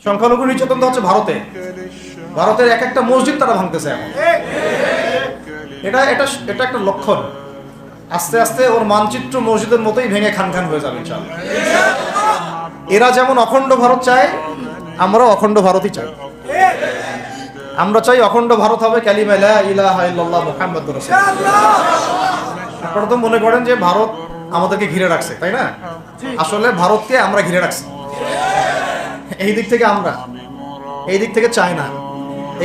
সংখ্যালঘু নির্যাতন হচ্ছে ভারতে। ভারতের এক একটা মসজিদ তারা ভাঙতেছে এখন। এটা এটা এটা একটা লক্ষণ। আস্তে আস্তে ওর মানচিত্র মসজিদের মতোই ভেঙে খান খান হয়ে যাবে ইনশাআল্লাহ। এরা যেমন অখণ্ড ভারত চায়, আমরাও অখণ্ড ভারতই চাই। আমরা চাই অখণ্ড ভারত হবে কালিমা লা ইলাহা ইল্লাল্লাহ মুহাম্মাদুর রাসূলুল্লাহ। আপনারা তো মনে করেন যে ভারত আমাদেরকে ঘিরে রাখছে, তাই না? আসলে ভারতকে আমরা ঘিরে রাখছি। এই দিক থেকে আমরা, এই দিক থেকে চায়না,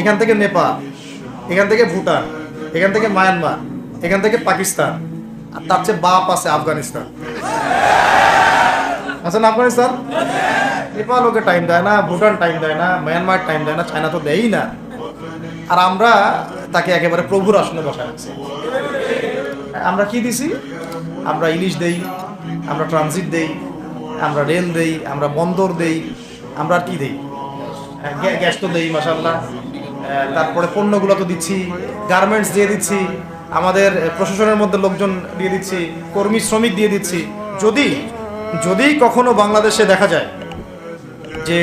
এখান থেকে নেপাল, এখান থেকে ভুটান, এখান থেকে মায়ানমার, এখান থেকে পাকিস্তান, আর তার চেয়ে বাপ আছে আফগানিস্তান। আচ্ছা না, আফগানিস্তান, নেপাল ওকে টাইম দেয় না, ভুটান টাইম দেয় না, মায়ানমার টাইম দেয় না, চায়না তো দেয়ই না। আর আমরা তাকে একেবারে প্রভুর আসনে বসায় রাখছি। আমরা কি দিছি? আমরা ইলিশ দেই, আমরা ট্রানজিট দেই, আমরা রেল দেই, আমরা বন্দর দেই, আমরা আর কি দেই? গ্যাস তো দেই মাশাআল্লাহ। তারপরে পণ্যগুলো তো দিচ্ছি, গার্মেন্টস দিয়ে দিচ্ছি, আমাদের প্রশাসনের মধ্যে লোকজন দিয়ে দিচ্ছি, কর্মী শ্রমিক দিয়ে দিচ্ছি। যদি কখনো বাংলাদেশে দেখা যায় যে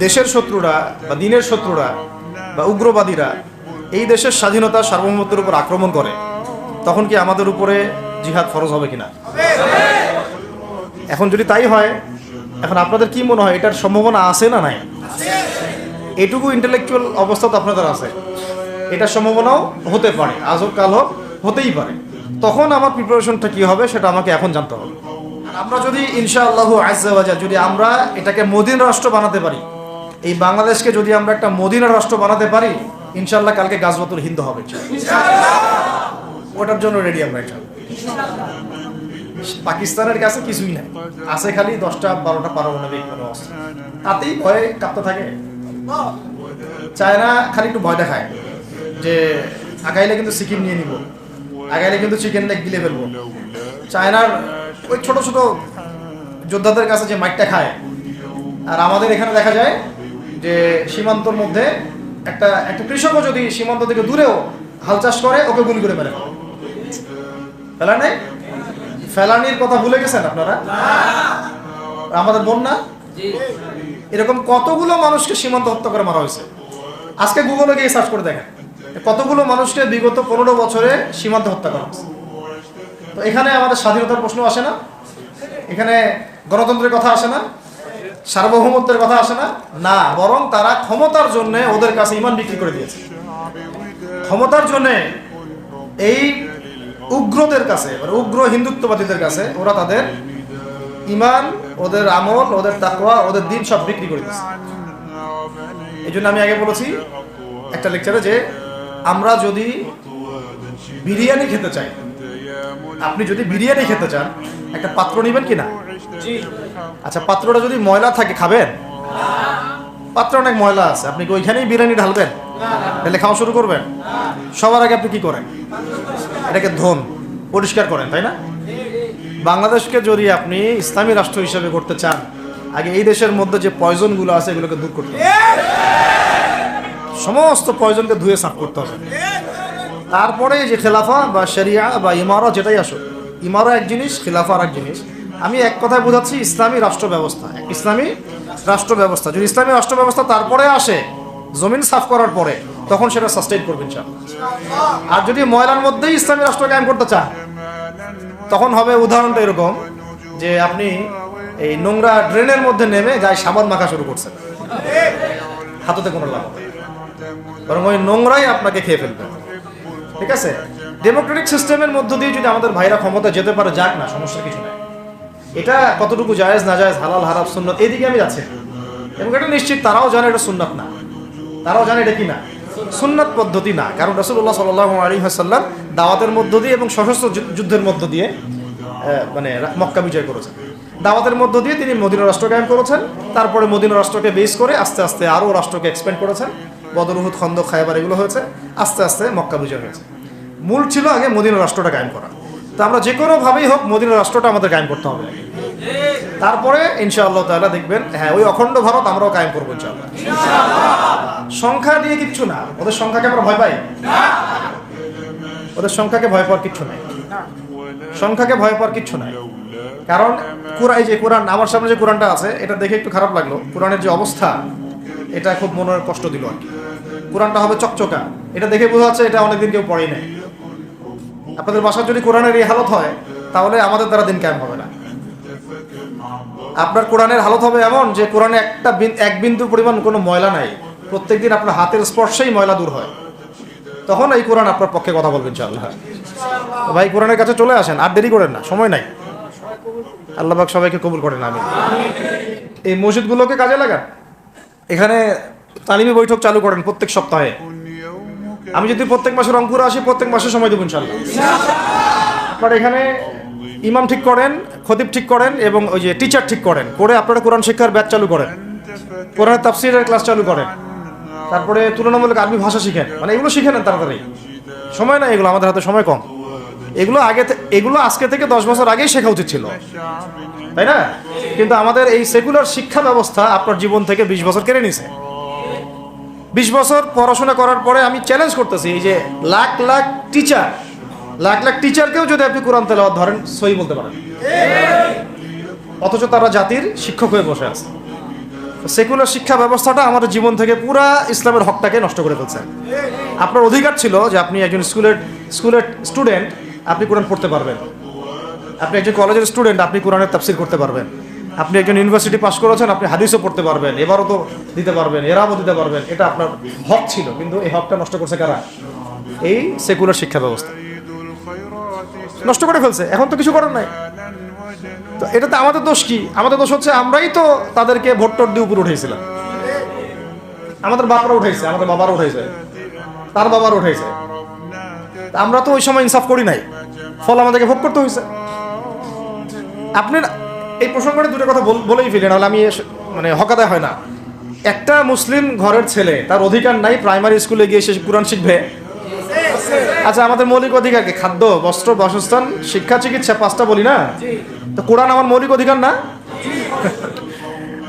দেশের শত্রুরা বা দিনের শত্রুরা বা উগ্রবাদীরা এই দেশের স্বাধীনতা সার্বভৌমত্বের উপর আক্রমণ করে, তখন কি আমাদের উপরে জিহাদ ফরজ হবে কিনা? এখন যদি তাই হয়, এখন আপনাদের কি মনে হয় এটার সম্ভাবনা আছে না নাই? এটুকু ইন্টেলেকচুয়াল অবস্থা তো আপনাদের আছে, এটার সম্ভাবনাও হতে পারে, আজ হোক কাল হোক, হতেই পারে। তখন আমার প্রিপারেশনটা কি হবে সেটা আমাকে এখন জানতে হবে। আমরা যদি ইনশাআল্লাহ আজ্জা ওয়া জাল যদি আমরা এটাকে মদিনা রাষ্ট্র বানাতে পারি, এই বাংলাদেশকে যদি আমরা একটা মদিনা রাষ্ট্র বানাতে পারি, ইনশাআল্লাহ কালকে গাজওয়াতুল হিন্দ হবে ওটার জন্য রেডি আমরা। পাকিস্তানের কাছে কিছুই নাই, আছে খালি 10টা 12টা পারমাণবিক অস্ত্র, তাতেই ভয়ে কাঁপতে থাকে। চায়না খালি একটু ভয় দেখায় যে আগাইলে কিন্তু সিকিম নিয়ে নিব, আগাইলে কিন্তু চিকেন লেগ গিলে ফেলবো। চায়নার ওই ছোট ছোট যোদ্ধাদের কাছে যে মাইকটা খায়, আর আমাদের এখানে দেখা যায় যে সীমান্তর মধ্যে একটা কৃষকও যদি সীমান্ত থেকে দূরেও হাল চাষ করে, ওকে গুলি করে ফেলে। ফেলা নেই, ফেলানির কথা ভুলে গেছেন আপনারা? আমাদের বন্যা, এরকম কতগুলো মানুষকে সীমান্ত হত্যা করে মারা হয়েছে। আজকে গুগলে গিয়ে সার্চ করে দেখেন কতগুলো মানুষকে বিগত 15 বছরে সীমান্ত হত্যা করা হয়েছে। তো এখানে আমাদের স্বাধীনতার প্রশ্ন আসে না, এখানে গণতন্ত্রের কথা আসে না, সার্বভৌমত্বের কথা আসে না, না, বরং তারা ক্ষমতার জন্য ওদের কাছে ঈমান বিক্রি করে দিয়েছে। ক্ষমতার জন্য এই উগ্রদের কাছে, মানে উগ্র হিন্দুত্ববাদীদের কাছে ওরা তাদের ঈমান, ওদের আমল, ওদের তাকওয়া, ওদের দিন সব বিক্রি করে দিয়েছে। এই জন্য আমি আগে বলেছি একটা লেকচারে যে আমরা যদি বিরিয়ানি খেতে চাই, আপনি যদি বিরিয়ানি খেতে চান, একটা পাত্র নেবেন কিনা? আচ্ছা, পাত্রটা যদি ময়লা থাকে খাবেন? পাত্র অনেক ময়লা আছে, আপনি কি ওইখানেই বিরিয়ানি ঢালবেন? তাহলে খাওয়া শুরু করবেন? সবার আগে আপনি কি করেন? এটাকে ধোন, পরিষ্কার করেন, তাই না? বাংলাদেশকে যদি আপনি ইসলামী রাষ্ট্র হিসেবে করতে চান, আগে এই দেশের মধ্যে যে পয়জনগুলো আছে এগুলোকে দূর করতে হবে। সমস্ত পয়জনকে ধুয়ে সাফ করতে হবে। তারপরে যে খেলাফা বা শরিয়া বা ইমারা, যেটাই আসো, ইমারা এক জিনিস, খেলাফা আর এক জিনিস। আমি এক কথায় বোঝাচ্ছি ইসলামী রাষ্ট্র ব্যবস্থা। ইসলামী রাষ্ট্র ব্যবস্থা যদি ইসলামী রাষ্ট্র ব্যবস্থা তারপরে আসে, জমিন সাফ করার পরে, তখন সেটা সাস্টেইন করবেন ইনশাআল্লাহ। আর যদি ময়লার মধ্যেই ইসলামী রাষ্ট্র কায়েম করতে চান, তখন হবে উদাহরণটা এরকম যে আপনি এই নোংরা ড্রেনের মধ্যে নেমে গায়ে সাবান মাখা শুরু করছেন, হাততে কোনো লাভ হবে, বরং ওই নোংরাই আপনাকে খেয়ে ফেলবে। ঠিক আছে? ডেমোক্রেটিক সিস্টেমের মধ্য দিয়ে যদি আমাদের ভাইরা ক্ষমতা যেতে পারে, যাক না, সমস্যা কিছু নাই। এটা কতটুকু জায়েজ না জায়েজ, হালাল হারাম, সুন্নাত, এদিকে আমি যাচ্ছি। এবং এটা নিশ্চিত তারাও জানে এটা সুন্নাত না, তারাও জানে এটা কি না, সুন্নাত পদ্ধতি না। কারণ রাসূলুল্লাহ সাল্লাল্লাহু আলাইহি ওয়াসাল্লাম দাওয়াতের মধ্য দিয়ে এবং সশস্ত্র যুদ্ধের মধ্য দিয়ে মানে মক্কা বিজয় করেছেন। দাওয়াতের মধ্য দিয়ে তিনি মদিনা রাষ্ট্র কায়েম করেছেন। তারপরে মদিনা রাষ্ট্রকে বেস করে আস্তে আস্তে আরও রাষ্ট্রকে এক্সপ্যান্ড করেছেন। বদর, উহুদ, খন্দক, খায়বার এগুলো হয়েছে, আস্তে আস্তে মক্কা বিজয় হয়েছে। মূল ছিল আগে মদিনা রাষ্ট্রটা কায়েম করা। তো আমরা যে কোনোভাবেই হোক মদিনা রাষ্ট্রটা আমাদের কায়েম করতে হবে। তারপরে ইনশাআল্লাহ তাআলা দেখবেন, হ্যাঁ, ওই অখণ্ড ভারত আমরাও কায়েম করবো ইনশাআল্লাহ। সংখ্যা দিয়ে কিচ্ছু না, ওদের সংখ্যাকে আমরা ভয় পাই? ওদের সংখ্যাকে ভয় পাওয়ার কিচ্ছু নাই, সংখ্যাকে ভয় পাওয়ার কিচ্ছু নাই। কারণ এই যে কোরআন আমার সামনে যে কোরআনটা আছে এটা দেখে একটু খারাপ লাগলো, কোরআনের যে অবস্থা এটা খুব মনের কষ্ট দিল আর কি। কোরআনটা হবে চকচকা, এটা দেখে বোঝা যাচ্ছে এটা অনেকদিন কেউ পড়েই নাই। আপনাদের বাসায় যদি কোরআনের এই হালত হয় তাহলে আমাদের দ্বারা দিন কায়েম হবে না। আপনার কোরআনের হালত হবে এমন যে কোরআনে এক বিন্দু পরিমাণ কোনো ময়লা নাই, প্রত্যেকদিন আপনার হাতের স্পর্শেই ময়লা দূর হয়, তখন এই কোরআন আপনার পক্ষে কথা বলবেন ইনশাআল্লাহ। ভাই কোরআনের কাছে চলে আসেন, আর দেরি করেন না, সময় নাই। আল্লাহ পাক সবাইকে কবুল করেন, আমিন। এই মসজিদগুলোকে কাজে লাগান, এখানে তালিমি বৈঠক চালু করেন প্রত্যেক সপ্তাহে। আমি যদি প্রত্যেক মাসে রংপুরে আসি, প্রত্যেক মাসে সময় দেবো ইনশাআল্লাহ। আপনারা এখানে ইমাম ঠিক করেন, খতিব ঠিক করেন এবং ওই যে টিচার ঠিক করেন, করে আপনারা কোরআন শিক্ষার ব্যাচ চালু করেন, কোরআনের তাফসীরের ক্লাস চালু করেন, তারপরে তুলনামূলক আরবি ভাষা শিখেন, মানে এগুলো শিখে নেন তাড়াতাড়ি। সময় নাই এগুলো, আমাদের হাতে সময় কম। এগুলো আজকে থেকে 10 বছর আগেই শেখা উচিত ছিল, তাই না? কিন্তু আমাদের এই সেকুলার শিক্ষা ব্যবস্থা আপনার জীবন থেকে 20 বছর কেড়ে নিছে। 20 বছর পড়াশোনা করার পরে আমি চ্যালেঞ্জ করতেছি, এই যে লাখ লাখ টিচারকেও যদি আপনি কোরআন তেলাওয়াত ধরেন সহি বলতে পারেন, অথচ তারা জাতির শিক্ষক হয়ে বসে আছে। সেকুলার শিক্ষা ব্যবস্থাটা আমাদের জীবন থেকে পুরা ইসলামের হকটাকে নষ্ট করে ফেলছে। আপনার অধিকার ছিল যে আপনি একজন স্কুলের স্টুডেন্ট, আপনি কোরআন পড়তে পারবেন। আপনি একজন কলেজের স্টুডেন্ট, আপনি কোরআনের তাফসীর করতে পারবেন। আপনি একজন ইউনিভার্সিটি পাস করেছেন, আপনি হাদিসও পড়তে পারবেন, এবারও তো দিতে পারবেন, এরাও দিতে পারবেন, এটা আপনার হক ছিল। কিন্তু এই হকটা নষ্ট করছে কারা? এই সেকুলার শিক্ষা ব্যবস্থা নষ্ট করে ফেলছে। এখন তো কিছু করার নাই। তো এটাতে আমাদের দোষ কি? আমাদের দোষ হচ্ছে আমরাই তো তাদেরকে ভোট টোট দিয়ে উপরে উঠেছিলাম। আমাদের বাপরা উঠাইছে, আমাদের বাবারা উঠাইছে, তার বাবার উঠাইছে। আমরা তো ওই সময় ইনসাফ করি নাই, ফল আমাদেরকে ভোগ করতে হয়েছে। আপনি এই প্রসঙ্গে দুটো কথা বলেই ফেলেন, নাহলে আমি মানে হকাদায় হয় না। একটা মুসলিম ঘরের ছেলে, তার অধিকার নাই প্রাইমারি স্কুলে গিয়ে সে কোরআন শিখবে? আচ্ছা, আমাদের মৌলিক অধিকার কি? খাদ্য, বস্ত্র, বাসস্থান, শিক্ষা, চিকিৎসা, 5টা বলি না? তো কোরআন আমার মৌলিক অধিকার না?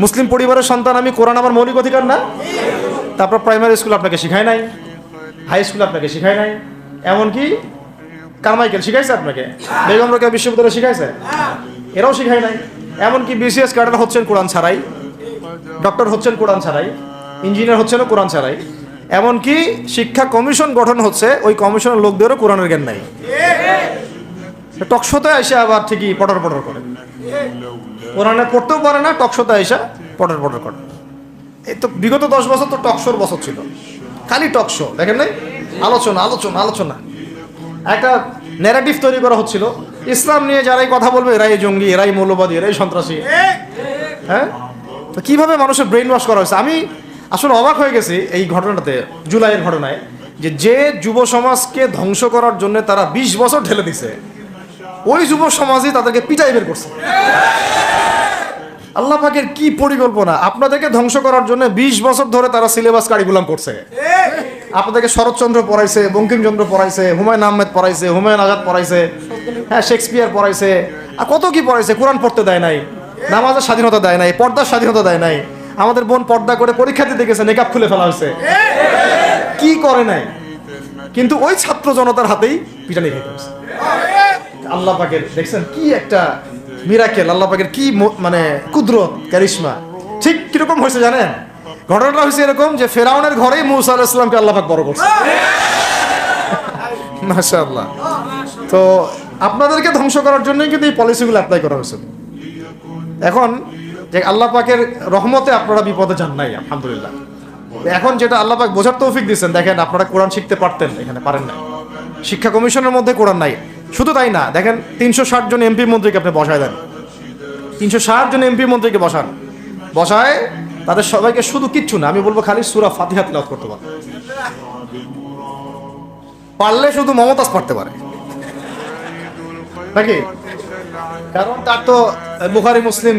মুসলিম পরিবারের সন্তান আমি, কোরআন আমার মৌলিক অধিকার না? তারপর প্রাইমারি স্কুল আপনাকে শিখায় নাই, হাই স্কুল আপনাকে শিখায় নাই, এমনকি কারমাইকেল শিখাইছে আপনাকে, বেগম রোকেয়া বিশ্ববিদ্যালয় শিখাইছে, এরাও শিখায় নাই। এমনকি বিসিএস ক্যাডার হচ্ছেন কোরআন ছাড়াই, ডক্টর হচ্ছেন কোরআন ছাড়াই, ইঞ্জিনিয়ার হচ্ছেনও কোরআন ছাড়াই। এমনকি শিক্ষা কমিশন গঠন হচ্ছে, ওই কমিশনের লোকদেরও কোরআনের জ্ঞান নাই। টকশোতে এসে আবার ঠিকই পটর করে, কোরআনে পড়তেও পারে না, টকশোতে এসে পটর করে। এই তো বিগত 10 বছর তো টকশোর বছর ছিল, খালি টকশো, দেখেন নাই? আলোচনা একটা ন্যারেটিভ তৈরি করা হচ্ছিল, ইসলাম নিয়ে যারাই কথা বলবে এরাই জঙ্গি, এরাই মৌলবাদী, এরাই সন্ত্রাসী। হ্যাঁ, তো কিভাবে মানুষের ব্রেইন ওয়াশ করা হয়েছে। আমি আসলে অবাক হয়ে গেছি এই ঘটনাতে, জুলাইয়ের ঘটনায়, যে যুব সমাজকে ধ্বংস করার জন্য তারা 20 বছর ঢেলে দিছে, ওই যুব সমাজই তাদেরকে পিটাই বের করছে। আল্লাহ পাকের কি পরিকল্পনা! আপনাদেরকে ধ্বংস করার জন্য 20 বছর ধরে তারা সিলেবাস কারিকুলাম করছে। আপনাদেরকে শরৎচন্দ্র পড়াইছে, বঙ্কিমচন্দ্র পড়াইছে, হুমায়ুন আহমেদ পড়াইছে, হুমায়ুন আজাদ পড়াইছে, হ্যাঁ, শেক্সপিয়ার পড়াইছে, আর কত কি পড়াইছে। কোরআন পড়তে দেয় নাই, নামাজের স্বাধীনতা দেয় নাই, পর্দার স্বাধীনতা দেয় নাই। আমাদের বোন পর্দা করে পরীক্ষা দিতে গেছে, নেকাব খুলে ফেলা হয়েছে, কি করে নাই। কিন্তু ওই ছাত্র জনতার হাতেই পিটানি খেতে হয়েছে। আল্লাহ পাকের দেখছেন কি একটা মিরাকেল, আল্লাহ পাকের কি মানে কুদরত, কারিশমা। ঠিক কিরকম হয়েছে জানেন? ঘটনাটা হয়েছে এরকম যে ফেরাউনের ঘরেই মুসা আলাইহিস সালামকে আল্লাহ পাক বড় করছে। মাশাআল্লাহ। তো আপনাদেরকে ধ্বংস করার জন্যই কিন্তু এই পলিসিগুলো অ্যাপ্লাই করা হয়েছে। এখন যে আল্লাহ পাকের রহমতে আপনারা বিপদে যান নাই, আলহামদুলিল্লাহ। এখন যেটা আল্লাহ পাক বোঝার তৌফিক দিচ্ছেন, দেখেন আপনারা কোরআন শিখতে পারতেন, এখানে পারেন না। শিক্ষা কমিশনের মধ্যে কোরআন নাই। শুধু তাই না, দেখেন 360 জন এমপি মন্ত্রীকে আপনি বসায় দেন, 360 জন এমপি মন্ত্রীকে বসায় তাদের সবাইকে শুধু কিচ্ছু না, আমি বলবো খালি সূরা ফাতিহা তিলাওয়াত করতে পারলে শুধু মমতাজ পড়তে পারে নাকি? কারণ তার তো বুখারী মুসলিম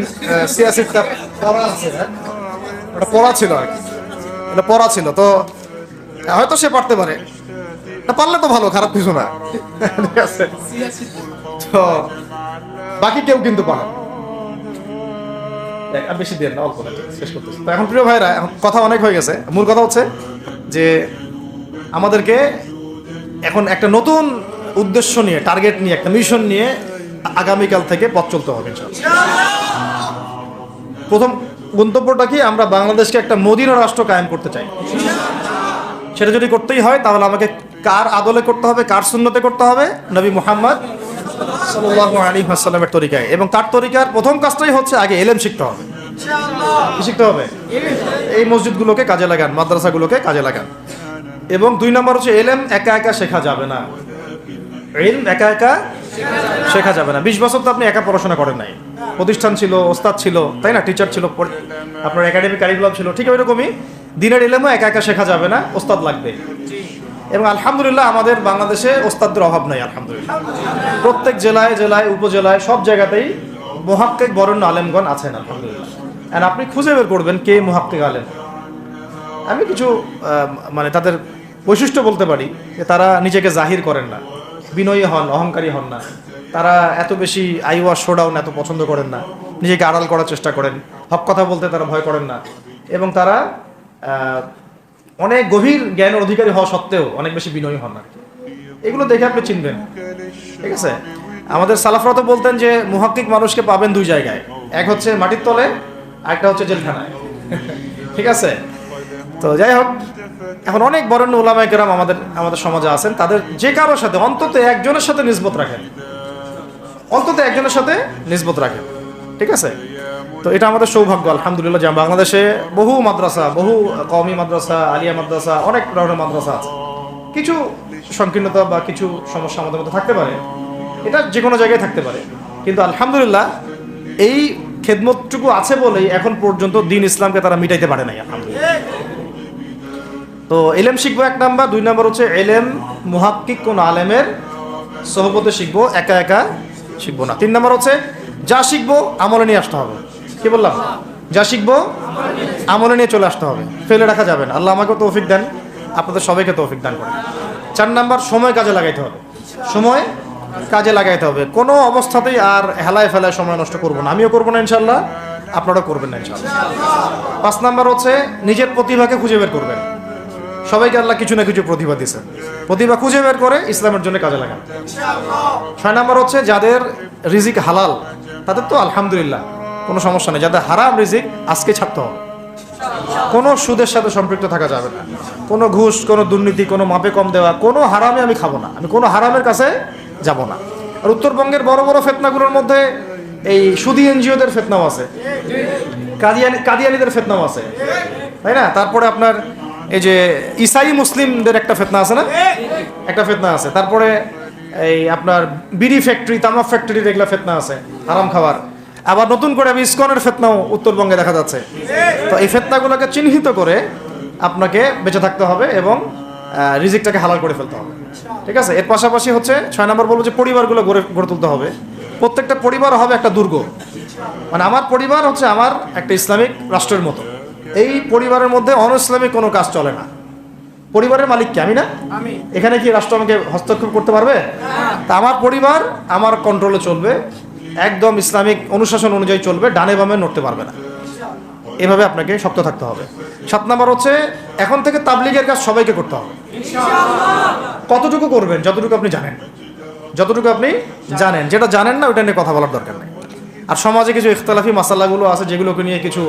সিয়াসি কিতাব পড়া আছে, ওটা পড়া ছিল আর কি, এটা পড়া ছিল, তো হয়তো সে পড়তে পারে। না পারলে তো ভালো, খারাপ কিছু না, ঠিক আছে? তো বাকি কেউ কিন্তু পারে বেশি দেন না, অল্প শেষ করতেছি। তো এখন প্রিয় ভাইরা, এখন কথা অনেক হয়ে গেছে। মূল কথা হচ্ছে যে আমাদেরকে এখন একটা নতুন উদ্দেশ্য নিয়ে, টার্গেট নিয়ে, একটা মিশন নিয়ে আগামীকাল থেকে পথ চলতে হবে ইনশাআল্লাহ। প্রথম গন্তব্যটা কি? আমরা বাংলাদেশকে একটা মদিনা রাষ্ট্র কায়েম করতে চাই। সেটা যদি করতেই হয় তাহলে আমাকে কার আদলে করতে হবে, কার সুন্নতে করতে হবে? নবী মুহাম্মদ সাল্লাল্লাহু আলাইহি ওয়াসাল্লামের তরিকায়। এবং তার তরিকার প্রথম কাজটাই হচ্ছে আগে ইলম শিখতে হবে। কি শিখতে হবে? এই মসজিদগুলোকে কাজে লাগান, মাদ্রাসাগুলোকে কাজে লাগান। এবং 2 নম্বর হচ্ছে ইলম একা একা শেখা যাবে না। ইলম একা একা শেখা যাবে না। 20 বছর তো আপনি একা পড়াশোনা করেন নাই, প্রতিষ্ঠান ছিল, ওস্তাদ ছিল, তাই না? টিচার ছিল, আপনার একাডেমিক কারিকুলাম ছিল। ঠিক ওইরকমই দিনের ইলমও একা একা শেখা যাবে না, ওস্তাদ লাগবে। এবং আলহামদুলিল্লাহ আমাদের বাংলাদেশে ওস্তাদের অভাব নাই আলহামদুলিল্লাহ। প্রত্যেক জেলায় জেলায় উপজেলায় সব জায়গাতেই মুহাক্কিক বরেণ্য আলেমগণ আছেন আলহামদুলিল্লাহ। আর আপনি খুঁজে বের করবেন কে মুহাক্কিক আলেম। আমি কিছু মানে তাদের বৈশিষ্ট্য বলতে পারি যে তারা নিজেকে জাহির করেন না, বিনয়ী হন, অহংকারী হন না। তারা এত বেশি আইওয়া শোডাউন এত পছন্দ করেন না, নিজেকে আড়াল করার চেষ্টা করেন, হক কথা বলতে তারা ভয় করেন না। এবং তারা অনেক গভীর জ্ঞানের অধিকারী হওয়া সত্ত্বেও অনেক বেশি বিনয়ী হন না। এগুলো দেখে আপনি চিনবেন, ঠিক আছে? আমাদের সালাফরা তো বলতেন যে মুহাক্কিক মানুষকে পাবেন 2 জায়গায়, এক হচ্ছে মাটির তলে, আরেকটা হচ্ছে জেলখানায়। ঠিক আছে? তো যাই হোক, এখন অনেক বরেণ্য উলামায়ে কেরাম আমাদের সমাজে আছেন। তাদের যে কারোর সাথে অন্তত একজনের সাথে নিসবত রাখেন, অন্তত একজনের সাথে নিসবত রাখেন, ঠিক আছে? তো এটা আমাদের সৌভাগ্য আলহামদুলিল্লাহ যে বাংলাদেশে বহু মাদ্রাসা, বহু কওমি মাদ্রাসা, আলিয়া মাদ্রাসা, অনেক ধরনের মাদ্রাসা আছে। কিছু সংকীর্ণতা বা কিছু সমস্যা আমাদের মধ্যে থাকতে পারে, এটা যে কোনো জায়গায় থাকতে পারে, কিন্তু আলহামদুলিল্লাহ এই খেদমতটুকু আছে বলেই এখন পর্যন্ত দ্বীন ইসলামকে তারা মিটাইতে পারে নাই আলহামদুলিল্লাহ। তো ইলম শিখবো 1 নাম্বার। 2 নাম্বার হচ্ছে ইলম মুহাক্কিক কোন আলেমের সোহবতে শিখবো, একা একা শিখবো না। 3 নাম্বার হচ্ছে যা শিখবো আমলে নিয়ে আসতে হবে। কি বললাম? যা শিখবো আমলে নিয়ে চলে আসতে হবে, ফেলে রাখা যাবে না। আল্লাহ আমাকে তৌফিক দেন, আপনাদের সবাইকে তৌফিক দান করেন। 4 নাম্বার সময় কাজে লাগাইতে হবে, সময় কাজে লাগাইতে হবে। কোনো অবস্থাতেই আর হেলায় ফেলায় সময় নষ্ট করবো না, আমিও করবো না ইনশাল্লাহ, আপনারাও করবেন না ইনশাল্লাহ। 5 নাম্বার হচ্ছে নিজের প্রতিভাকে খুঁজে বের করবেন। সবাইকে আল্লাহ কিছু না কিছু প্রতিভা দিয়েছেন, প্রতিভা খুঁজে বের করে ইসলামের জন্য কাজে লাগান। 6 নাম্বার হচ্ছে যাদের রিজিক হালাল তাদের তো আলহামদুলিল্লাহ কোনো সমস্যা নেই, যাদের হারাম রিজিক আজকে ছাড়তে হবে। কোনো সুদের সাথে সম্পৃক্ত থাকা যাবে না, কোনো ঘুষ, কোনো দুর্নীতি, কোনো মাপে কম দেওয়া, কোনো হারামে আমি খাবো না, আমি কোনো হারামের কাছে যাব না। আর উত্তরবঙ্গের বড় বড় ফিতনাগুলোর মধ্যে এই সুদী এনজিওদের ফিতনাও আছে, কাদিয়ানীদের ফিতনাও আছে, তাই না? তারপরে আপনার এই যে ইসাই মুসলিমদের একটা ফিতনা আছে না, একটা ফিতনা আছে। তারপরে এই আপনার বিড়ি ফ্যাক্টরি, তামাক ফ্যাক্টরি, এগুলা ফিতনা আছে হারাম খাবার। আবার নতুন করে ইসকনের ফিতনাও উত্তরবঙ্গে দেখা যাচ্ছে। তো এই ফিতনাগুলোকে চিহ্নিত করে আপনাকে বেঁচে থাকতে হবে এবং রিজিকটাকে হালাল করে ফেলতে হবে, ঠিক আছে? এর পাশাপাশি হচ্ছে 6 নম্বর বলবো যে পরিবারগুলো গড়ে তুলতে হবে। প্রত্যেকটা পরিবার হবে একটা দুর্গ, মানে আমার পরিবার হচ্ছে আমার একটা ইসলামিক রাষ্ট্রের মতো। এই পরিবারের মধ্যে অন-ইসলামিক কোনো কাজ চলে না। পরিবারের মালিক কে? আমি না? এখানে কি রাষ্ট্র আমাকে হস্তক্ষেপ করতে পারবে? তা আমার পরিবার আমার কন্ট্রোলে চলবে, একদম ইসলামিক অনুশাসন অনুযায়ী চলবে, ডানে বামে নড়তে পারবে না। এভাবে আপনাকে শক্ত থাকতে হবে। 7 নম্বর হচ্ছে এখন থেকে তাবলীগের কাজ সবাইকে করতে হবে। কতটুকু করবেন? যতটুকু আপনি জানেন, যতটুকু আপনি জানেন। যেটা জানেন না ওটা নিয়ে কথা বলার দরকার নেই। আর সমাজে কিছু ইখতিলাফি মাসালাগুলো আছে যেগুলোকে নিয়ে কিছু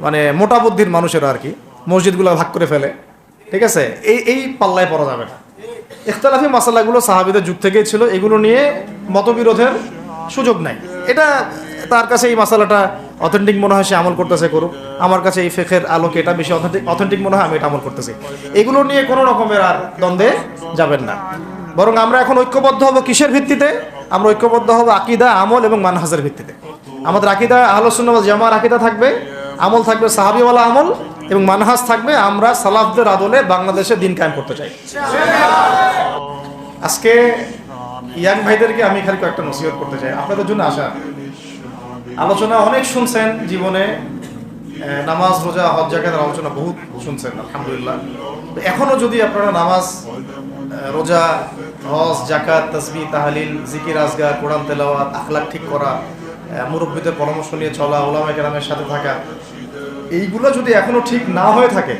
মানে মোটা বুদ্ধির মানুষেরা আর কি মসজিদগুলো ভাগ করে ফেলে, ঠিক আছে? এই পাল্লায় পড়া যাবে না। ইখতিলাফি মাসালাগুলো সাহাবীদের যুগ থেকেই ছিল, এগুলো নিয়ে মতবিরোধের সুযোগ নাই। এটা তার কাছে এই মাসালাটা অথেন্টিক মনে হয়, সে আমল করতেছে, করুক। আমার কাছে এই ফিকহের আলোকে এটা বেশি অথেন্টিক মনে হয়, আমি এটা আমল করতেছি। এগুলো নিয়ে কোনো রকমের আর দ্বন্দ্বে যাবেন না। বরং আমরা এখন ঐক্যবদ্ধ হব কিসের ভিত্তিতে? আমরা ঐক্যবদ্ধ হব আকীদা, আমল এবং মানহাজের ভিত্তিতে। আমাদের আকীদা আহলুস সুন্নাহ ওয়াল জামাআর আকীদা থাকবে, আমল থাকবে সাহাবীওয়ালা আমল, এবং মানহাজ থাকবে আমরা সালাফদের আদলে বাংলাদেশে দিন কায়েম করতে চাই। আজকে ইয়াং ভাইদেরকে আমি খালি কয়েকটা নসিহত করতে চাই, আপনাদের জন্য আসা। আলোচনা অনেক শুনছেন জীবনে, নামাজ, রোজা, হজ, যাকাতের আলোচনা বহুত শুনছেন আলহামদুলিল্লাহ। এখনো যদি আপনারা নামাজ, রোজা, হজ, যাকাত, তাসবিহ, তাহলিল, জিকির, আজগার, কোরআন তেলাওয়াত, আখলাক ঠিক করা, মুরব্বীদের পরামর্শ নিয়ে চলা, উলামায়ে কেরামের সাথে থাকা, এইগুলো যদি এখনো ঠিক না হয়ে থাকে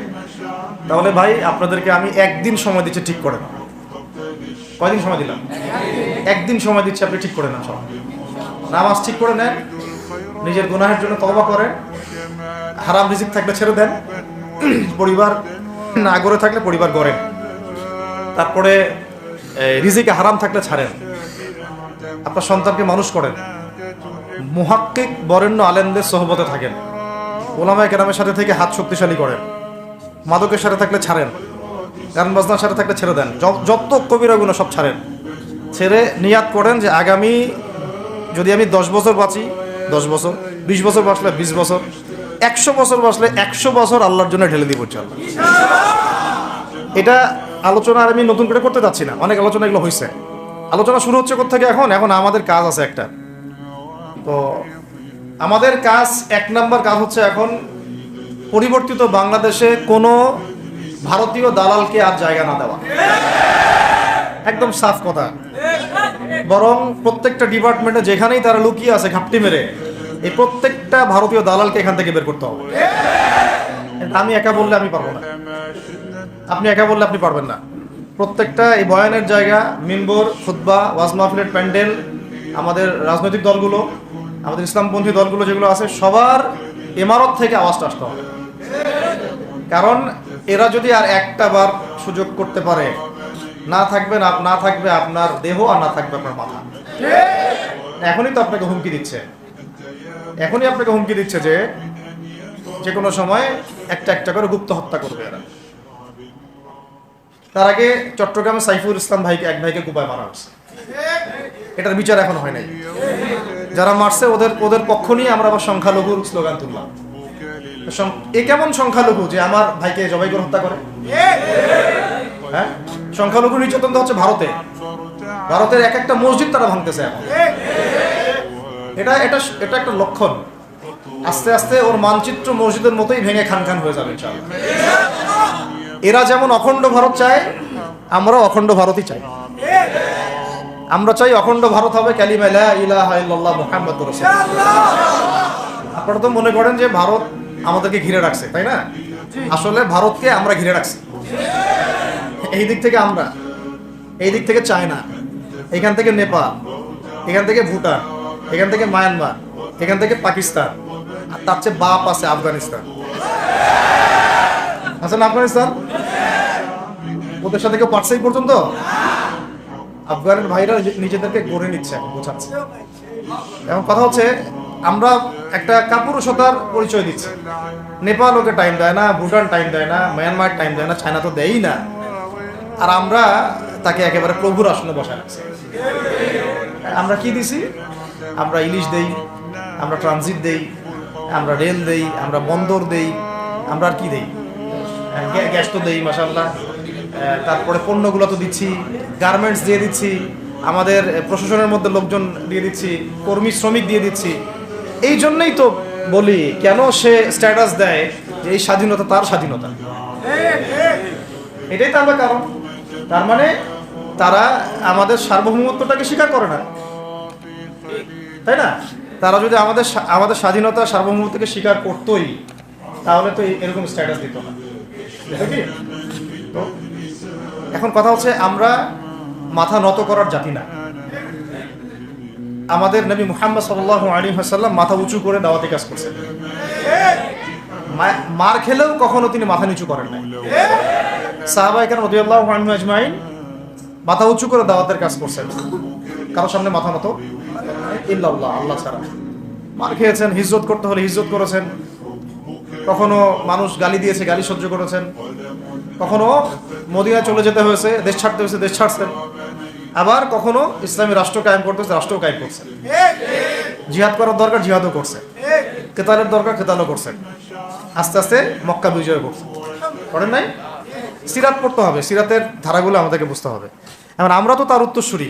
তাহলে ভাই আপনাদেরকে আমি 1 দিন সময় দিচ্ছি, ঠিক করে নাও। কয়দিন সময় দিলাম? 1 দিন সময় দিচ্ছি, আপনি ঠিক করে নেন সব। নামাজ ঠিক করে নেন, নিজের গুনাহের জন্য তওবা করেন, হারাম রিজিক থাকলে ছেড়ে দেন, পরিবার না গড়ে থাকলে পরিবার গড়েন, তারপরে রিজিকে হারাম থাকলে ছাড়েন, আপনার সন্তানকে মানুষ করেন, মুহাক্কিক বরেণ্য আলেমদের সোহবতে থাকেন, ওলামায়ে কেরামের সাথে থেকে হাত শক্তিশালী করেন, মাদকের সাথে থাকলে ছাড়েন, গান বাজনার সাথে থাকলে ছেড়ে দেন, যত কবিরা গুনাহ সব ছাড়েন, ছেড়ে নিয়াত করেন যে আগামী যদি আমি 10 বছর বাঁচি 10 বছর, 20 বছর বাঁচলে 20 বছর, 100 বছর বাঁচলে 100 বছর আল্লাহর জন্য ঢেলে দিব ইনশাআল্লাহ। এটা আলোচনা আর আমি নতুন করে করতে যাচ্ছি না, অনেক আলোচনা এগুলো হয়েছে। আলোচনা শুরু হচ্ছে কোত্থেকে? এখন আমাদের কাজ আছে একটা। তো আমাদের কাজ, 1 নাম্বার কাজ হচ্ছে এখন পরিবর্তিত বাংলাদেশে কোনো ভারতীয় দালালকে আর জায়গা না দেওয়া, একদম সাফ কথা। বরং প্রত্যেকটা ডিপার্টমেন্টে যেখানেই তারা লুকিয়ে আছে ঘাপটি মেরে, এই প্রত্যেকটা ভারতীয় দালালকে এখান থেকে বের করতে হবে। আমি একা বললে আমি পারবো না, আপনি একা বললে আপনি পারবেন না। প্রত্যেকটা এই বয়ানের জায়গা, মিম্বর, খুতবা, ওয়াজ মাহফিলের প্যান্ডেল, আমাদের রাজনৈতিক দলগুলো, আমাদের ইসলামপন্থী দলগুলো যেগুলো আছে, সবার ইমারত থেকে আওয়াজটা আসতে হবে। কারণ এরা যদি আর একটা বার সুযোগ করতে পারে, না থাকবে আপনার দেহ আর না থাকবে আপনার মাথা। এখনই তো আপনাকে হুমকি দিচ্ছে যে কোনো সময় একটা করে গুপ্ত হত্যা করবে এরা। তার আগে চট্টগ্রামে সাইফুল ইসলাম এক ভাইকে কুপায় মারা হচ্ছে, এটার বিচার এখন হয় নাই। যারা মারছে ওদের পক্ষ নিয়ে আমরা আবার সংখ্যালঘুর স্লোগান তুললাম। এ কেমন সংখ্যালঘু যে আমার ভাইকে জবাই করে হত্যা করে? হ্যাঁ, সংখ্যালঘু নির্যাতন হচ্ছে ভারতের একটা মসজিদ তারা ভাঙতেছে এখন। এটা একটা লক্ষণ। আস্তে আস্তে ওর মানচিত্র মসজিদের মতোই ভেঙে খান হয়ে যাবে ইনশাআল্লাহ। এরা যেমন অখণ্ড ভারত চায়, আমরা অখণ্ড ভারতই চাই। আমরা চাই অখণ্ড ভারত হবে কালিমা লা ইলাহা ইল্লাল্লাহ মুহাম্মাদুর রাসূলুল্লাহ। আপনারা তো মনে করেন যে ভারত আমাদেরকে ঘিরে রাখছে, তাই না? আসলে ভারতকে আমরা ঘিরে রাখছি। এই দিক থেকে আমরা, এই দিক থেকে চায়না, এখান থেকে নেপাল, এখান থেকে ভুটান, এখান থেকে মায়ানমার, এখান থেকে পাকিস্তান, আর তার চেয়ে বাপ আছে আফগানিস্তান। আচ্ছা না, আফগানিস্তান ওদের সাথে কেউ পারছে এই পর্যন্ত? আফগানের ভাইরা নিজেদেরকে গড়ে নিচ্ছে, বোঝাচ্ছে। এখন কথা হচ্ছে, আমরা একটা কাপুরুষতার পরিচয় দিচ্ছি। নেপাল ওকে টাইম দেয় না, ভুটান টাইম দেয় না, মায়ানমার টাইম দেয় না, চায়না তো দেয়ই না, আর আমরা তাকে একেবারে প্রভুর আসনে বসায় রাখছি। আমরা কি দিছি? আমরা ইলিশ দেই, আমরা ট্রানজিট দেই, আমরা রেল দেই, আমরা বন্দর দেই, আমরা আর কি দেই? গ্যাস তো দেই মাশাআল্লাহ, তারপরে পণ্যগুলো তো দিচ্ছি, গার্মেন্টস দিয়ে দিচ্ছি, আমাদের প্রশাসনের মধ্যে লোকজন দিয়ে দিচ্ছি, কর্মী শ্রমিক দিয়ে দিচ্ছি। এই জন্যই তো বলি, কেন সে স্ট্যাটাস দেয় যে এই স্বাধীনতা তার স্বাধীনতা। এটাই তার কারণ। তার মানে তারা আমাদের সার্বভৌমত্বটাকে স্বীকার করে না, তাই না? তারা যদি আমাদের স্বাধীনতা সার্বভৌমত্বকে স্বীকার করতোই, তাহলে তো এরকম স্ট্যাটাস দিত না। তো এখন কথা হচ্ছে, আমরা মাথা নত করার জাতি না। আমাদের নবী মুহাম্মদ সাল্লাল্লাহু আলাইহি ওয়াসাল্লাম মাথা উঁচু করে দাওয়াতি কাজ করছেন। মার খেলেও কখনো তিনি মাথা নিচু করেন নাই। সাহাবায়ে কেরাম রাদিয়াল্লাহু আনহুম আজমাইন মাথা উঁচু করে দাওয়াতের কাজ করছেন। কারোর সামনে মাথা নত ইল্লাল্লাহ, আল্লাহ ছাড়া। মার খেয়েছেন, হিজরত করতে হলে হিজরত করেছেন, কখনো মানুষ গালি দিয়েছে, গালি সহ্য করেছেন, কখনো মদিনায় চলে যেতে হয়েছে, দেশ ছাড়তে হয়েছে, দেশ ছাড়ছেন, আবার কখনো ইসলামী রাষ্ট্র কায়েম করতে হয়েছে, রাষ্ট্রও কায়েম করছেন। জিহাদ করার দরকার, জিহাদও করছেন, কেতালের দরকার, কেতালও করছেন। আস্তে আস্তে মক্কা বিজয় করছেন, করেন নাই? সিরাত পড়তে হবে, সিরাতের ধারাগুলো আমাদেরকে বুঝতে হবে। এখন আমরা তো তার উত্তরসূরি,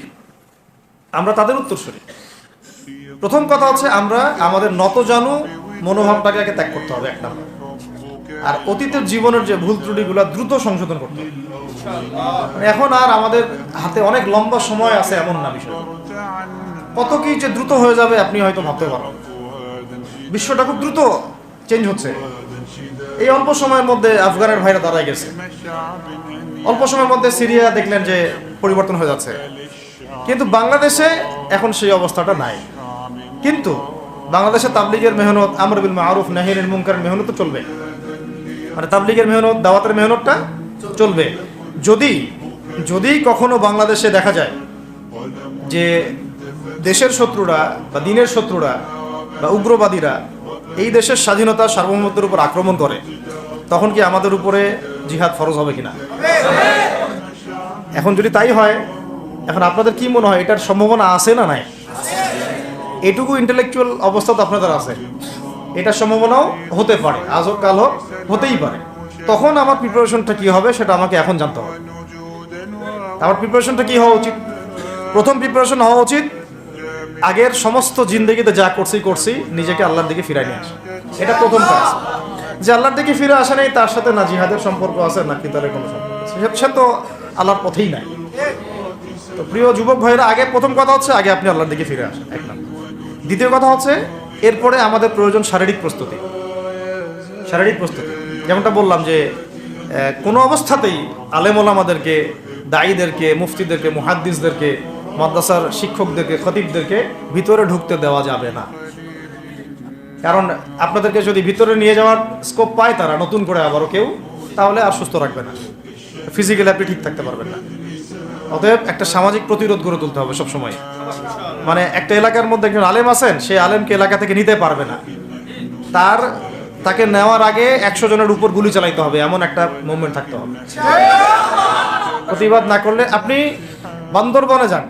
আমরা তাদের উত্তরসূরি। প্রথম কথা হচ্ছে, আমরা আমাদের নতজানু মনোভাবটাকে আগে ত্যাগ করতে হবে, 1 নম্বর। আর অতীতের জীবনের যে ভুল ত্রুটিগুলো দ্রুত সংশোধন করতে হবে। এখন আর আমাদের হাতে অনেক লম্বা সময় আছে এমন না বিষয়। কত কি যে দ্রুত হয়ে যাবে আপনি হয়তো ভাবতে পারেন। বিশ্বটা খুব দ্রুত চেঞ্জ হচ্ছে। এই অল্প সময়ের মধ্যে আফগানের ভাইরা দাঁড়ায় গেছে, অল্প সময়ের মধ্যে সিরিয়া দেখলেন যে পরিবর্তন হয়ে যাচ্ছে। কিন্তু বাংলাদেশে এখন সেই অবস্থাটা নাই। কিন্তু বাংলাদেশে তাবলিগের মেহনত, আমর বিল মারুফ নাহি আনিল মুনকারের মেহনত তো চলবে, মানে তাবলিগের মেহনত, দাওয়াতের মেহনতটা চলবে। যদি যদি কখনো বাংলাদেশে দেখা যায় যে দেশের শত্রুরা বা দিনের শত্রুরা বা উগ্রবাদীরা এই দেশের স্বাধীনতা সার্বভৌমত্বের উপর আক্রমণ করে, তখন কি আমাদের উপরে জিহাদ ফরজ হবে কিনা? এখন যদি তাই হয়, এখন আপনাদের কি মনে হয় এটার সম্ভাবনা আছে না নাই? এটুকু ইন্টেলেকচুয়াল অবস্থা তো আপনাদের আছে, এটার সম্ভাবনাও হতে পারে, আজ হোক কাল হোক, হতেই পারে। তখন আমার প্রিপারেশনটা কি হবে সেটা আমাকে এখন জানতে হবে। আমার প্রিপারেশনটা কি হওয়া উচিত? প্রথম প্রিপারেশন হওয়া উচিত আগের সমস্ত জিন্দেগিতে যা করছি নিজেকে আল্লাহর দিকে ফিরাই নিয়ে আসা। এটা প্রথম কাজ। যে আল্লাহর দিকে ফিরে আসা নেই, তার সাথে না জিহাদের সম্পর্ক আছে না কিতালের কোনো সম্পর্ক আছে, সে তো আল্লাহর পথেই নাই। তো প্রিয় যুবক ভাইয়েরা, আগে প্রথম কথা হচ্ছে আগে আপনি আল্লাহর দিকে ফিরে আসেন, এক নম্বর। দ্বিতীয় কথা হচ্ছে এরপরে আমাদের প্রয়োজন শারীরিক প্রস্তুতি। শারীরিক প্রস্তুতি যেমনটা বললাম যে কোনো অবস্থাতেই আলেম ওলামাদেরকে, দায়ীদেরকে, মুফতিদেরকে, মুহাদ্দিসদেরকে, মাদ্রাসার শিক্ষকদেরকে, খতিবদেরকে ভিতরে ঢুকতে দেওয়া যাবে না। কারণ আপনাদেরকে যদি ভিতরে নিয়ে যাওয়ার স্কোপ পায় তারা নতুন করে আবারও কেউ, তাহলে আর সুস্থ রাখবে না, ফিজিক্যালি আপনি ঠিক থাকতে পারবেন না। অতএব একটা সামাজিক প্রতিরোধ গড়ে তুলতে হবে সবসময়। মানে একটা এলাকার মধ্যে একজন আলেম আছেন, সেই আলেমকে এলাকা থেকে নিতে পারবে না, তাকে নেওয়ার আগে 100 জনের উপর গুলি চালাইতে হবে, এমন একটা মুভমেন্ট থাকতে হবে। প্রতিবাদ না করলে আপনি বান্দরবনে যান,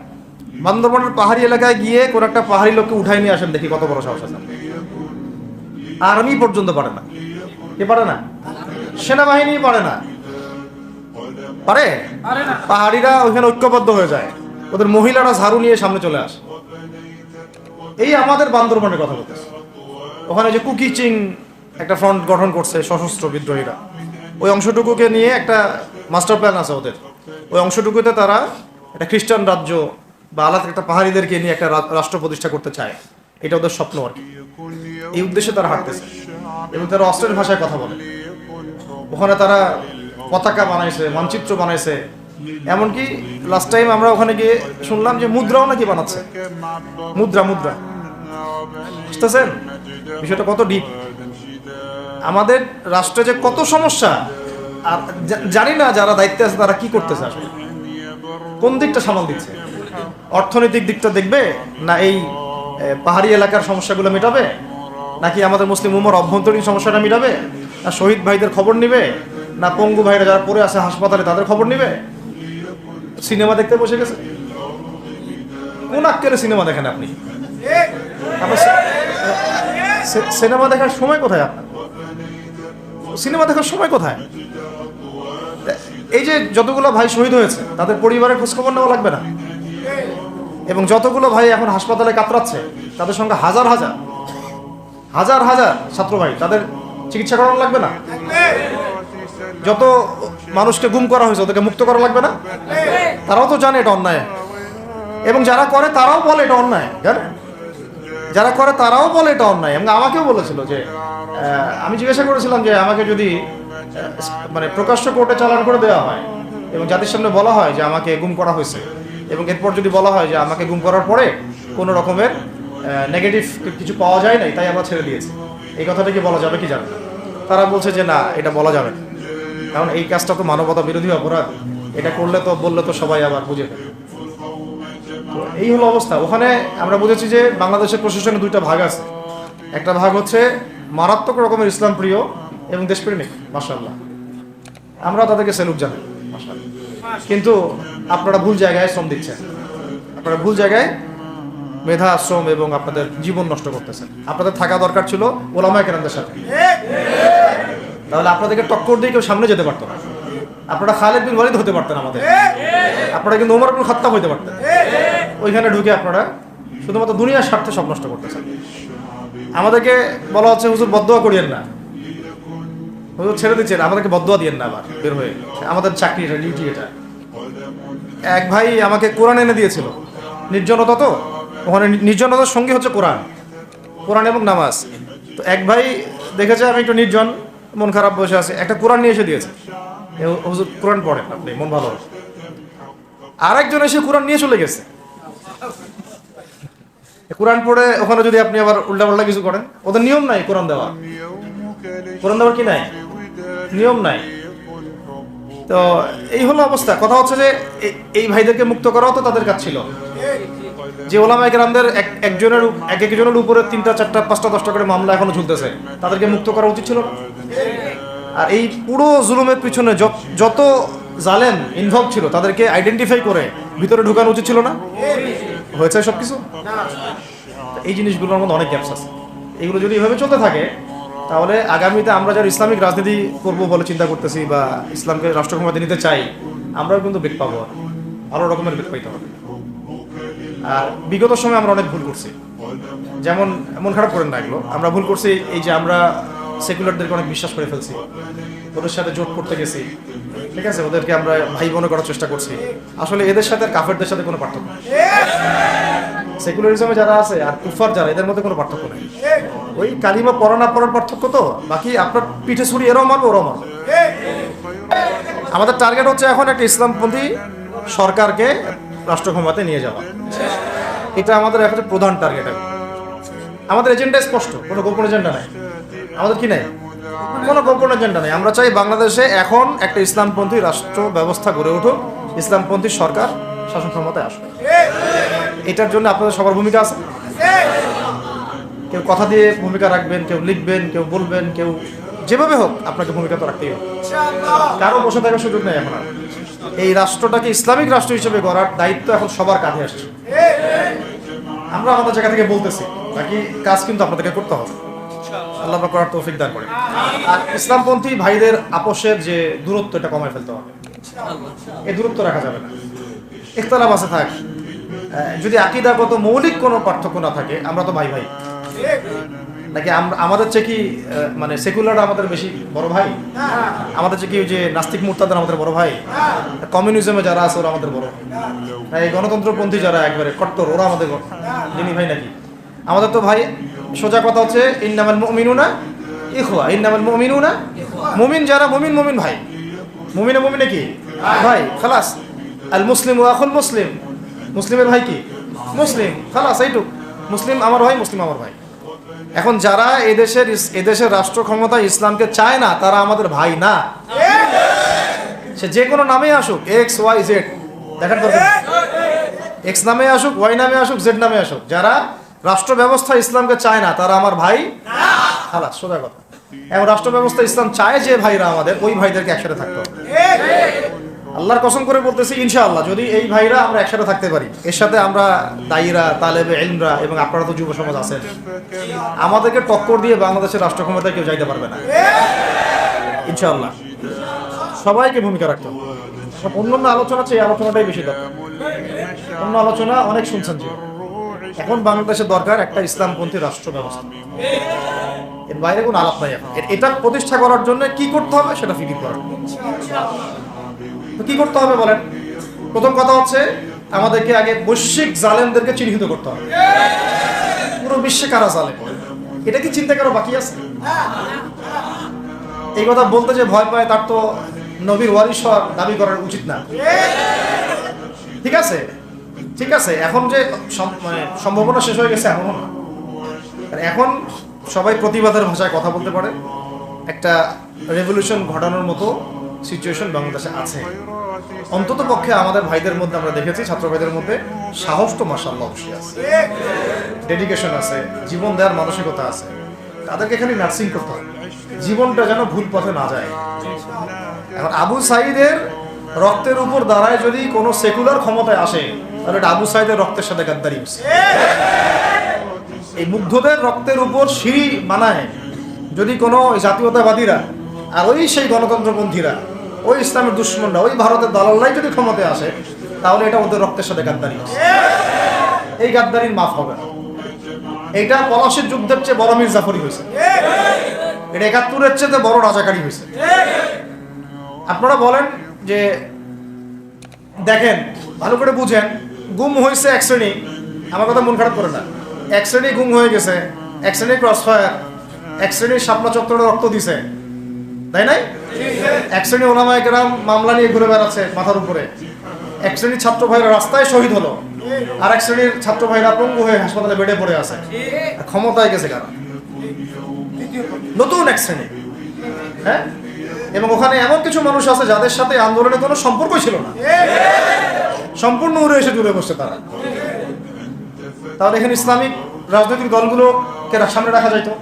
বান্দরবনের পাহাড়ি এলাকায় গিয়ে কোন একটা পাহাড়ি লোককে উঠাই নিয়ে আসেন, দেখি কত বড় সাহস আছে। আর্মি পর্যন্ত পারে না। কে পারে না? সেনাবাহিনী পারে না। পারে? পাহাড়িরা ওইখানে ঐক্যবদ্ধ হয়ে যায়, ওদের মহিলারা ঝাড়ু নিয়ে সামনে চলে আসে। এই আমাদের বান্দরবনের কথা বলতেছে। ওখানে যে কুকিচিং একটা ফ্রন্ট গঠন করছে সশস্ত্র বিদ্রোহীরা, ওই অংশটুকুকে নিয়ে একটা মাস্টার প্ল্যান আছে ওদের। ওই অংশটুকুতে তারা একটা খ্রিস্টান রাজ্য বা আলাদা একটা পাহাড়িদেরকে নিয়ে একটা রাষ্ট্র প্রতিষ্ঠা করতে চায়। এটা ওদের স্বপ্ন আর কি। এই উদ্দেশ্যে তারা হাঁটতেছে এবং তারা অস্ট্রেলিয়ান ভাষায় কথা বলে। ওখানে তারা পতাকা বানাইছে, মানচিত্র বানাইছে, এমনকি লাস্ট টাইম আমরা ওখানে গিয়ে শুনলাম যে মুদ্রাও নাকি বানাচ্ছে। মুদ্রা বুঝতেছেন বিষয়টা কত ডিপ? আমাদের রাষ্ট্রে যে কত সমস্যা, আর জানি না যারা দায়িত্বে আছে তারা কি করতেছে, আসলে কোন দিকটা সামাল দিচ্ছে। অর্থনৈতিক দিকটা দেখবে না এই পাহাড়ি এলাকার সমস্যাগুলো মেটাবে, নাকি আমাদের মুসলিম উম্মার অভ্যন্তরীণ সমস্যাটা মেটাবে, না শহীদ ভাইদের খবর নিবে, না পঙ্গু ভাইরা যারা পড়ে আছে হাসপাতালে তাদের খবর নিবে? সিনেমা দেখতে বসে গেছে। কোন আক্কেলে সিনেমা দেখেন আপনি? সিনেমা দেখার সময় কোথায় আপনার? সিনেমা দেখার সময় কোথায়? এই যে যতগুলো ভাই শহীদ হয়েছে তাদের পরিবারের খোঁজখবর নেওয়া লাগবে না? এবং যতগুলো ভাই এখন হাসপাতালে কাতরাচ্ছে তাদের সঙ্গে হাজার হাজার ছাত্র ভাই, তাদের চিকিৎসা করানো লাগবে না? যত মানুষকে গুম করা হয়েছে ওদেরকে মুক্ত করা লাগবে না? তারাও তো জানে এটা অন্যায়, এবং যারা করে তারাও বলে এটা অন্যায়। যারা করে তারাও বলে এটা অন্যায়। এবং আমাকেও বলেছিল যে, আমি জিজ্ঞাসা করেছিলাম যে আমাকে যদি মানে প্রকাশ্য কোর্টে চালান করে দেওয়া হয় এবং জাতির সামনে বলা হয় যে আমাকে গুম করা হয়েছে, এবং এরপর যদি বলা হয় যে আমাকে গুম করার পরে কোনো রকমের নেগেটিভ কিছু পাওয়া যায় নাই তাই আমরা ছেড়ে দিয়েছি, এই কথাটা কি বলা যাবে কি জানেন? তারা বলছে যে না, এটা বলা যাবে না, কারণ এই কাজটা তো মানবতা বিরোধী অপরাধ, এটা করলে তো বললে তো সবাই আবার বুঝে ফেলে। তো এই হলো অবস্থা। ওখানে আমরা বুঝেছি যে বাংলাদেশের প্রশাসনে দুইটা ভাগ আছে। একটা ভাগ হচ্ছে মারাত্মক রকমের ইসলাম প্রিয় এবং দেশপ্রেমিক, মাশাআল্লাহ, আমরা তাদেরকে স্যালুট জানাই, মাশাআল্লাহ। কিন্তু আপনারা ভুল জায়গায় শ্রম দিচ্ছেন, আপনারা ভুল জায়গায় মেধা, শ্রম এবং আপনাদের জীবন নষ্ট করতেছেন। আপনাদের থাকা দরকার ছিল ওলামায়ে কেরামদের সাথে, তাহলে আপনাদেরকে টক্কর দিয়ে কেউ সামনে যেতে পারতো না। আপনারা খালিদ বিন ওয়ালিদ হতে পারতেন আমাদের, আপনারা কিন্তু ওমর ইবনে খাত্তাব হতে পারতেন। ওইখানে ঢুকে আপনারা শুধুমাত্র দুনিয়ার স্বার্থে সব নষ্ট করতেছেন। আমাদেরকে বলা হচ্ছে হুজুর বদদোয়া করিয়েন না, হুজুর ছেড়ে দিচ্ছেন, আমাদেরকে বদদোয়া দিয়েন না আবার বের হয়ে, আমাদের চাকরি এটা, ডিউটি এটা। এক ভাই আমাকে কোরআন এনে দিয়েছিল, নির্জনতা, তো ওখানে নির্জনতার সঙ্গী হচ্ছে কোরআন এবং নামাজ। তো এক ভাই দেখেছে আমি একটু নির্জন, মন খারাপ বসে আছে, একটা কোরআন নিয়ে এসে দিয়েছে, হুজুর কোরআন পড়েন আপনি, মন ভালো হবে। আর একজন এসে কোরআন নিয়ে চলে গেছে। কোরআন পড়ে ওখানে যদি আপনি আবার উল্টাপাল্টা কিছু করেন, ওদের নিয়ম নাই কোরআন দেওয়া। কোরআন দেওয়ার কি নাই? নিয়ম নাই। তো এই হলো অবস্থা। কথা হচ্ছে যে এই ভাইদেরকে মুক্ত করাও তো তাদের কাজ ছিল। যে ওলামায়ে কেরামদের একজনের উপরে 3টা 4টা 5টা 10টা করে মামলা এখনো ঝুলতেছে, তাদেরকে মুক্ত করা উচিত ছিল না? আর এই পুরো জুলুমের পিছনে যত জালেম ইনভলভ ছিল তাদেরকে আইডেন্টিফাই করে ভিতরে ঢুকানো উচিত ছিল না? হয়েছে সবকিছু? এই জিনিসগুলোর মধ্যে অনেক গ্যাপস আছে। এগুলো যদি এভাবে চলতে থাকে তাহলে আগামীতে আমরা যারা ইসলামিক রাজনীতি করবো বলে চিন্তা করতেছি বা ইসলামকে রাষ্ট্র ক্ষমতায় নিতে চাই, আমরাও কিন্তু বেগ পাবো, ভালো রকমের বেগ পাইতে হবে। আর বিগত সময় আমরা অনেক ভুল করছি, যেমন মন খারাপ করেন না এগুলো, আমরা ভুল করছি এই যে আমরা সেকুলারদেরকে অনেক বিশ্বাস করে ফেলছি, ওদের সাথে জোট করতে গেছি, ঠিক আছে, ওদেরকে আমরা ভাই বোনে করার চেষ্টা করছি। আসলে এদের সাথে আর কাফেরদের সাথে কোনো পার্থক্য নেই। সেকুলারিজমে যারা আছে আর কুফার যারা, এদের মধ্যে কোনো পার্থক্য নেই। ওই কালিমা পড়া না পড়ার পার্থক্য তো, বাকি আপনার পিঠে ছুরি এরাও মারবে ওরাও মারবে। আমাদের টার্গেট হচ্ছে এখন একটা ইসলামপন্থী সরকারকে রাষ্ট্র ক্ষমতায় নিয়ে যাওয়া, এটা আমাদের এখন প্রধান টার্গেট। আমাদের এজেন্ডা স্পষ্ট, কোনো গোপন এজেন্ডা নাই। আমাদের কি নাই? কোনো গোপন এজেন্ডা নেই। আমরা চাই বাংলাদেশে এখন একটা ইসলামপন্থী রাষ্ট্র ব্যবস্থা গড়ে উঠুক, ইসলামপন্থী সরকার শাসন ক্ষমতায় আসুক। এটার জন্য আপনাদের সবার ভূমিকা আছে। কেউ কথা দিয়ে ভূমিকা রাখবেন, কেউ লিখবেন, কেউ বলবেন, কেউ যেভাবে হোক আপনাকে ভূমিকা তো রাখতেই হবে। কারো বসে থাকার সুযোগ নেই। এখন এই রাষ্ট্রটাকে ইসলামিক রাষ্ট্র হিসেবে গড়ার দায়িত্ব এখন সবার কাঁধে আসছে। আমরা আমাদের জায়গা থেকে বলতেছি, বাকি কাজ কিন্তু আপনাদেরকে করতে হবে। আল্লাহ পাক করার তৌফিক দান করে। আর ইসলামপন্থী ভাইদের আপোষের যে দূরত্ব, এটা কমায় ফেলতে হবে। এই দূরত্ব রাখা যাবে না। ইখতিলাফ আছে থাক, যদি আকীদাগত মৌলিক কোনো পার্থক্য না থাকে, আমরা তো ভাই ভাই নাকি? আমাদের চেয়ে কি মানে সেকুলাররা আমাদের বেশি বড় ভাই? আমাদের চেয়ে কি যে নাস্তিক মুরতাদরা আমাদের বড় ভাই? কমিউনিজমে যারা আছে ওরা আমাদের বড় ভাই? এই গণতন্ত্রপন্থী যারা একবারে কট্টর, ওরা আমাদের যিনি ভাই নাকি? আমাদের তো ভাই, সোজা কথা হচ্ছে ইন্নামাল মুমিনুনা ইখওয়া, ইন্নামাল মুমিনুনা, মুমিন যারা মুমিন ভাই। মুমিনে কি ভাই? খালাস। আল মুসলিম ওয়া আখুল মুসলিম, মুসলিমের ভাই কি? মুসলিম, খালাস, এইটুক। মুসলিম আমার ভাই, মুসলিম আমার ভাই। এখন যারা এদেশের রাষ্ট্র ক্ষমতায় ইসলামকে চায় না, তারা আমাদের ভাই না। সে যে কোনো নামে আসুক, এক্স ওয়াই জেড, দেখার দরকার। এক্স নামে আসুক, ওয়াই নামে আসুক, জেড নামে আসুক, যারা রাষ্ট্র ব্যবস্থা ইসলামকে চায় না তারা আমার ভাই খালাস, সোজা কথা। এবং রাষ্ট্র ব্যবস্থা ইসলাম চায় যে ভাইরা আমাদের, ওই ভাইদেরকে একসাথে থাকতে হবে। আল্লাহর কসম করে বলতেছি, ইনশাআল্লাহ যদি এই ভাইরা আমরা একসাথে থাকতে পারি, এর সাথে আমরা দায়ীরা, তালেবে ইলমরা এবং আপনারা তো যুব সমাজ আছেন, আমাদেরকে টক্কর দিয়ে বাংলাদেশের রাষ্ট্র ক্ষমতায় কেউ যাইতে পারবে না ইনশাআল্লাহ। সবাইকে ভূমিকা রাখতে হবে। অন্যান্য আলোচনা চেয়ে এই আলোচনাটাই বেশি দরকার। অন্য আলোচনা অনেক শুনছেন যে, এখন বাংলাদেশের দরকার একটা ইসলামপন্থী রাষ্ট্র ব্যবস্থা। এর বাইরে কোনো আলাপ নাই। এটা প্রতিষ্ঠা করার জন্য কি করতে হবে সেটা ফিকির করার। কি করতে হবে বলেন? প্রথম কথা হচ্ছে আমাদেরকে আগে বৈশ্বিক জালেমদেরকে চিহ্নিত করতে হবে। পুরো বিশ্বে কারা জালেম, এটা কি চিন্তা করা বাকি আছে? এই কথা বলতে যে ভয় পায়, তার তো নবীর ওয়ারিস হওয়ার দাবি করার উচিত না। ঠিক আছে, ঠিক আছে। এখন যে মানে সম্ভাবনা শেষ হয়ে গেছে এমন না। এখন সবাই প্রতিবাদের ভাষায় কথা বলতে পারে। একটা রেভলিউশন ঘটানোর মতো সিচুয়েশন বাংলাদেশে আছে। অন্তত পক্ষে আমাদের ভাইদের মধ্যে আমরা দেখেছি, ছাত্র ভাইদের মধ্যে সাহস তো মাশাআল্লাহ অবশ্যই আছে, ডেডিকেশন আছে, জীবন দেওয়ার মানসিকতা আছে। তাদেরকে খালি নার্সিং করতে হবে, জীবনটা যেন ভুল পথে না যায়। এখন আবু সাঈদের রক্তের উপর দাঁড়ায় যদি কোনো সেকুলার ক্ষমতায় আসে, তাহলে এটা আবু সাঈদের রক্তের সাথে গাদ্দারি হচ্ছে। এই মুগ্ধদের রক্তের উপর সিঁড়ি বানায় যদি কোনো জাতীয়তাবাদীরা আর ওই সেই গণতন্ত্রপন্থীরা, ওই ইসলামের দুশ্মনরা, ওই ভারতের দালাল্লাই যদি ক্ষমতায় আসে, তাহলে এটা ওদের রক্তের সাথে গাদ্দারি হচ্ছে। এই গাদ্দারির মাফ হবে না। এইটা পলাশির যুদ্ধের চেয়ে বড় মীর জাফরি হয়েছে, এটা ৭১-এর চেয়ে বড় রাজাকারী হয়েছে। আপনারা বলেন যে দেখেন, ভালো করে বুঝেন, গুম হয়েছে এক শ্রেণী, আমার কথা মন খারাপ করে না, এক শ্রেণী গুম হয়ে গেছে, এক শ্রেণী ক্রস ফায়ার, এক শ্রেণীর শাপলা চত্বরে রক্ত দিছে, তাই নাই? এক শ্রেণী ওলামায়ে কেরাম মামলা নিয়ে ঘুরে বেড়াচ্ছে মাথার উপরে, এক শ্রেণীর ছাত্র ভাইরা রাস্তায় শহীদ হলো, আর এক শ্রেণীর ছাত্র ভাইরা পঙ্গু হয়ে হাসপাতালে বেডে পড়ে আছে। ক্ষমতায় গেছে কারা? নতুন এক শ্রেণী। হ্যাঁ, এবং ওখানে এমন কিছু মানুষ আছে যাদের সাথে আন্দোলনের কোনো সম্পর্কই ছিল না, সম্পূর্ণ উড়ে এসে জুড়ে বসছে তারা। তাহলে এখানে ইসলামিক রাজনৈতিক দলগুলোকে সামনে রাখা যাইতো,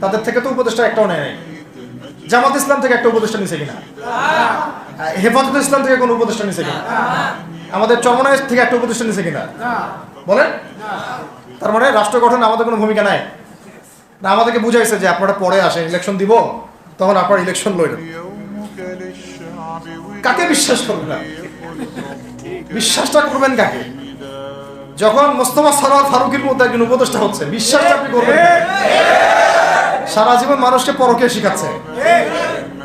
তাদের থেকে তো উপদেষ্টা একটাও নেয় নাই। জামাত ইসলাম থেকে একটা উপদেষ্টা নিছে কিনা? হেফাজত ইসলাম থেকে কোনো উপদেষ্টা নিছে কিনা? আমাদের চরমনায় থেকে একটা উপদেষ্টা নিছে কিনা বলেন? তার মানে রাষ্ট্র গঠনে আমাদের কোনো ভূমিকা নাই না। আমাদেরকে বুঝাইছে যে আপনারা পরে আসেন, ইলেকশন দিব, তখন আপনারা ইলেকশন লড়বেন। কাকে বিশ্বাস করবেন না? বিশ্বাসটা করবেন কাকে? যখন মোস্তফা সরোয়ার ফারুকের মধ্যে একজন উপদেষ্টা হচ্ছে, বিশ্বাসটা আপনি করবেন? সারা জীবন মানুষকে পরকে শিখাচ্ছে,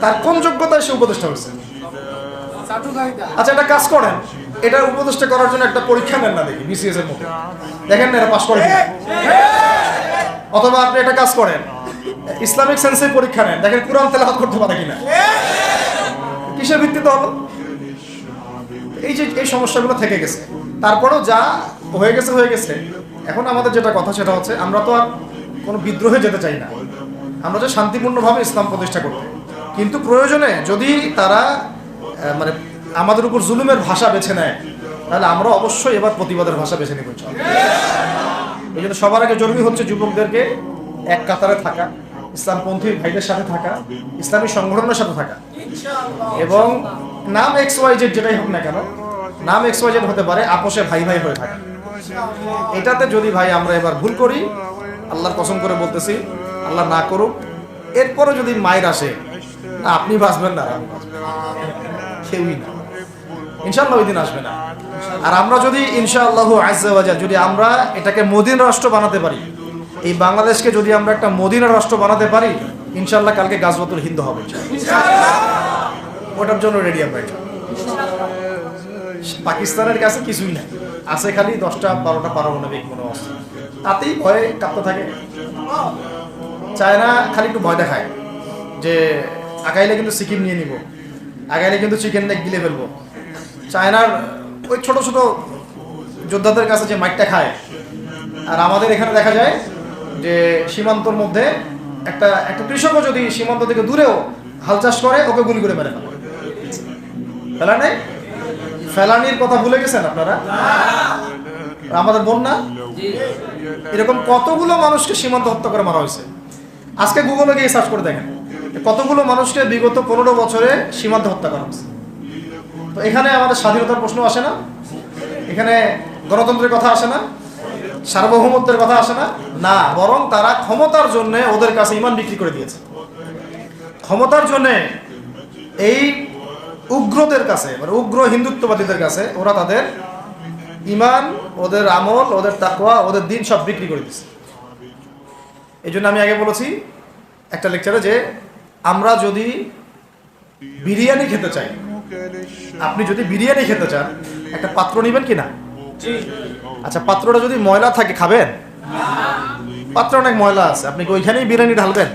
তার কোন যোগ্যতায় সে উপদেষ্টা হচ্ছে? আচ্ছা, একটা কাজ করেন, এটা উপদেষ্টা করার জন্য একটা পরীক্ষা নেন না, দেখি বিসিএস এর মতো, দেখেন না এরা পাস করে কিনা। অথবা আপনি একটা কাজ করেন, ইসলামিক সেন্সে পরীক্ষা নেন, দেখেন কুরআন তেলাওয়াত করতে পারে কিনা। কিসের ভিত্তিতে হলো? এই যে এই সমস্যাগুলো থেকে গেছে। তারপরেও যা হয়ে গেছে হয়ে গেছে। এখন আমাদের যেটা কথা সেটা হচ্ছে, আমরা তো আর কোনো বিদ্রোহে যেতে চাই না, আমরা যে শান্তিপূর্ণভাবে ইসলাম প্রতিষ্ঠা করতে। কিন্তু প্রয়োজনে যদি তারা মানে আমাদের উপর জুলুমের ভাষা বেছে নেয়, তাহলে আমরা অবশ্যই এবার প্রতিবাদের ভাষা বেছে নিব। এই জন্য সবার আগে জরুরি হচ্ছে যুবকদেরকে এক কাতারে থাকা, ইসলামপন্থী ভাইদের সাথে থাকা, ইসলামী সংগঠনের সাথে থাকা, এবং নাম XYZ যেটাই হোক না কেন, নাম XYZ হতে পারে, আপোষে ভাই ভাই হয়ে থাকা। এটাতে যদি ভাই আমরা এবার ভুল করি, আল্লাহর কসম করে বলতেছি, আল্লাহ না করুক, এরপরে যদি মায়ের আসে, না আপনি বাঁচবেন না, আমি বাঁচবেন, কেউই না, ইনশাআল্লাহ ওই দিন আসবে না। আর আমরা যদি ইনশাআল্লাহ আজ্জা ওয়া জাল যদি আমরা এটাকে মদিনা রাষ্ট্র বানাতে পারি, এই বাংলাদেশকে যদি আমরা একটা মদিনা রাষ্ট্র বানাতে পারি, ইনশাআল্লাহ কালকে গাজওয়াতুল হিন্দ হবে ওটার জন্য রেডি আমরা। পাকিস্তানের কাছে কিছুই নাই, আছে খালি 10টা 12টা পারমাণবিক কোনো অস্ত্র, তাতেই ভয়ে কাঁপতে থাকে। চায়না খালি একটু ভয় দেখায় যে আগাইলে কিন্তু সিকিম নিয়ে নিব, আগাইলে কিন্তু চিকেন নেক গিলে ফেলবো। চায়নার ওই ছোট ছোট যোদ্ধাদের কাছে যে মাইকটা খায়, আর আমাদের এখানে দেখা যায় যে সীমান্তর মধ্যে একটা কৃষকও যদি সীমান্ত থেকে দূরেও হাল চাষ করে, ওকে গুলি করে মেরে ফেলে। ফেলা নেই, ফেলানির কথা ভুলে গেছেন আপনারা? আমাদের বন্যা, এরকম কতগুলো মানুষকে সীমান্ত হত্যা করে মারা হয়েছে। আজকে গুগলে গিয়ে সার্চ করে দেখেন কতগুলো মানুষকে বিগত 15 বছরে সীমান্ত হত্যা করা হয়েছে। তো এখানে আমাদের স্বাধীনতার প্রশ্ন আসে না, এখানে গণতন্ত্রের কথা আসে না, সার্বভৌমত্বের কথা আসে না, না, বরং তারা ক্ষমতার জন্য ওদের কাছে ঈমান বিক্রি করে দিয়েছে। ক্ষমতার জন্য এই উগ্রদের কাছে, মানে উগ্র হিন্দুত্ববাদীদের কাছে ওরা তাদের ঈমান, ওদের আমল, ওদের তাকওয়া, ওদের দিন সব বিক্রি করে দিয়েছে। এই জন্য আমি আগে বলেছি একটা লেকচারে যে আমরা যদি বিরিয়ানি খেতে চাই, আপনি যদি বিরিয়ানি খেতে চান, একটা পাত্র নেবেন কিনা? আচ্ছা, পাত্রটা যদি ময়লা থাকে খাবেন? পাত্র অনেক ময়লা আছে, আপনি কি ওইখানেই বিরিয়ানি ঢালবেন?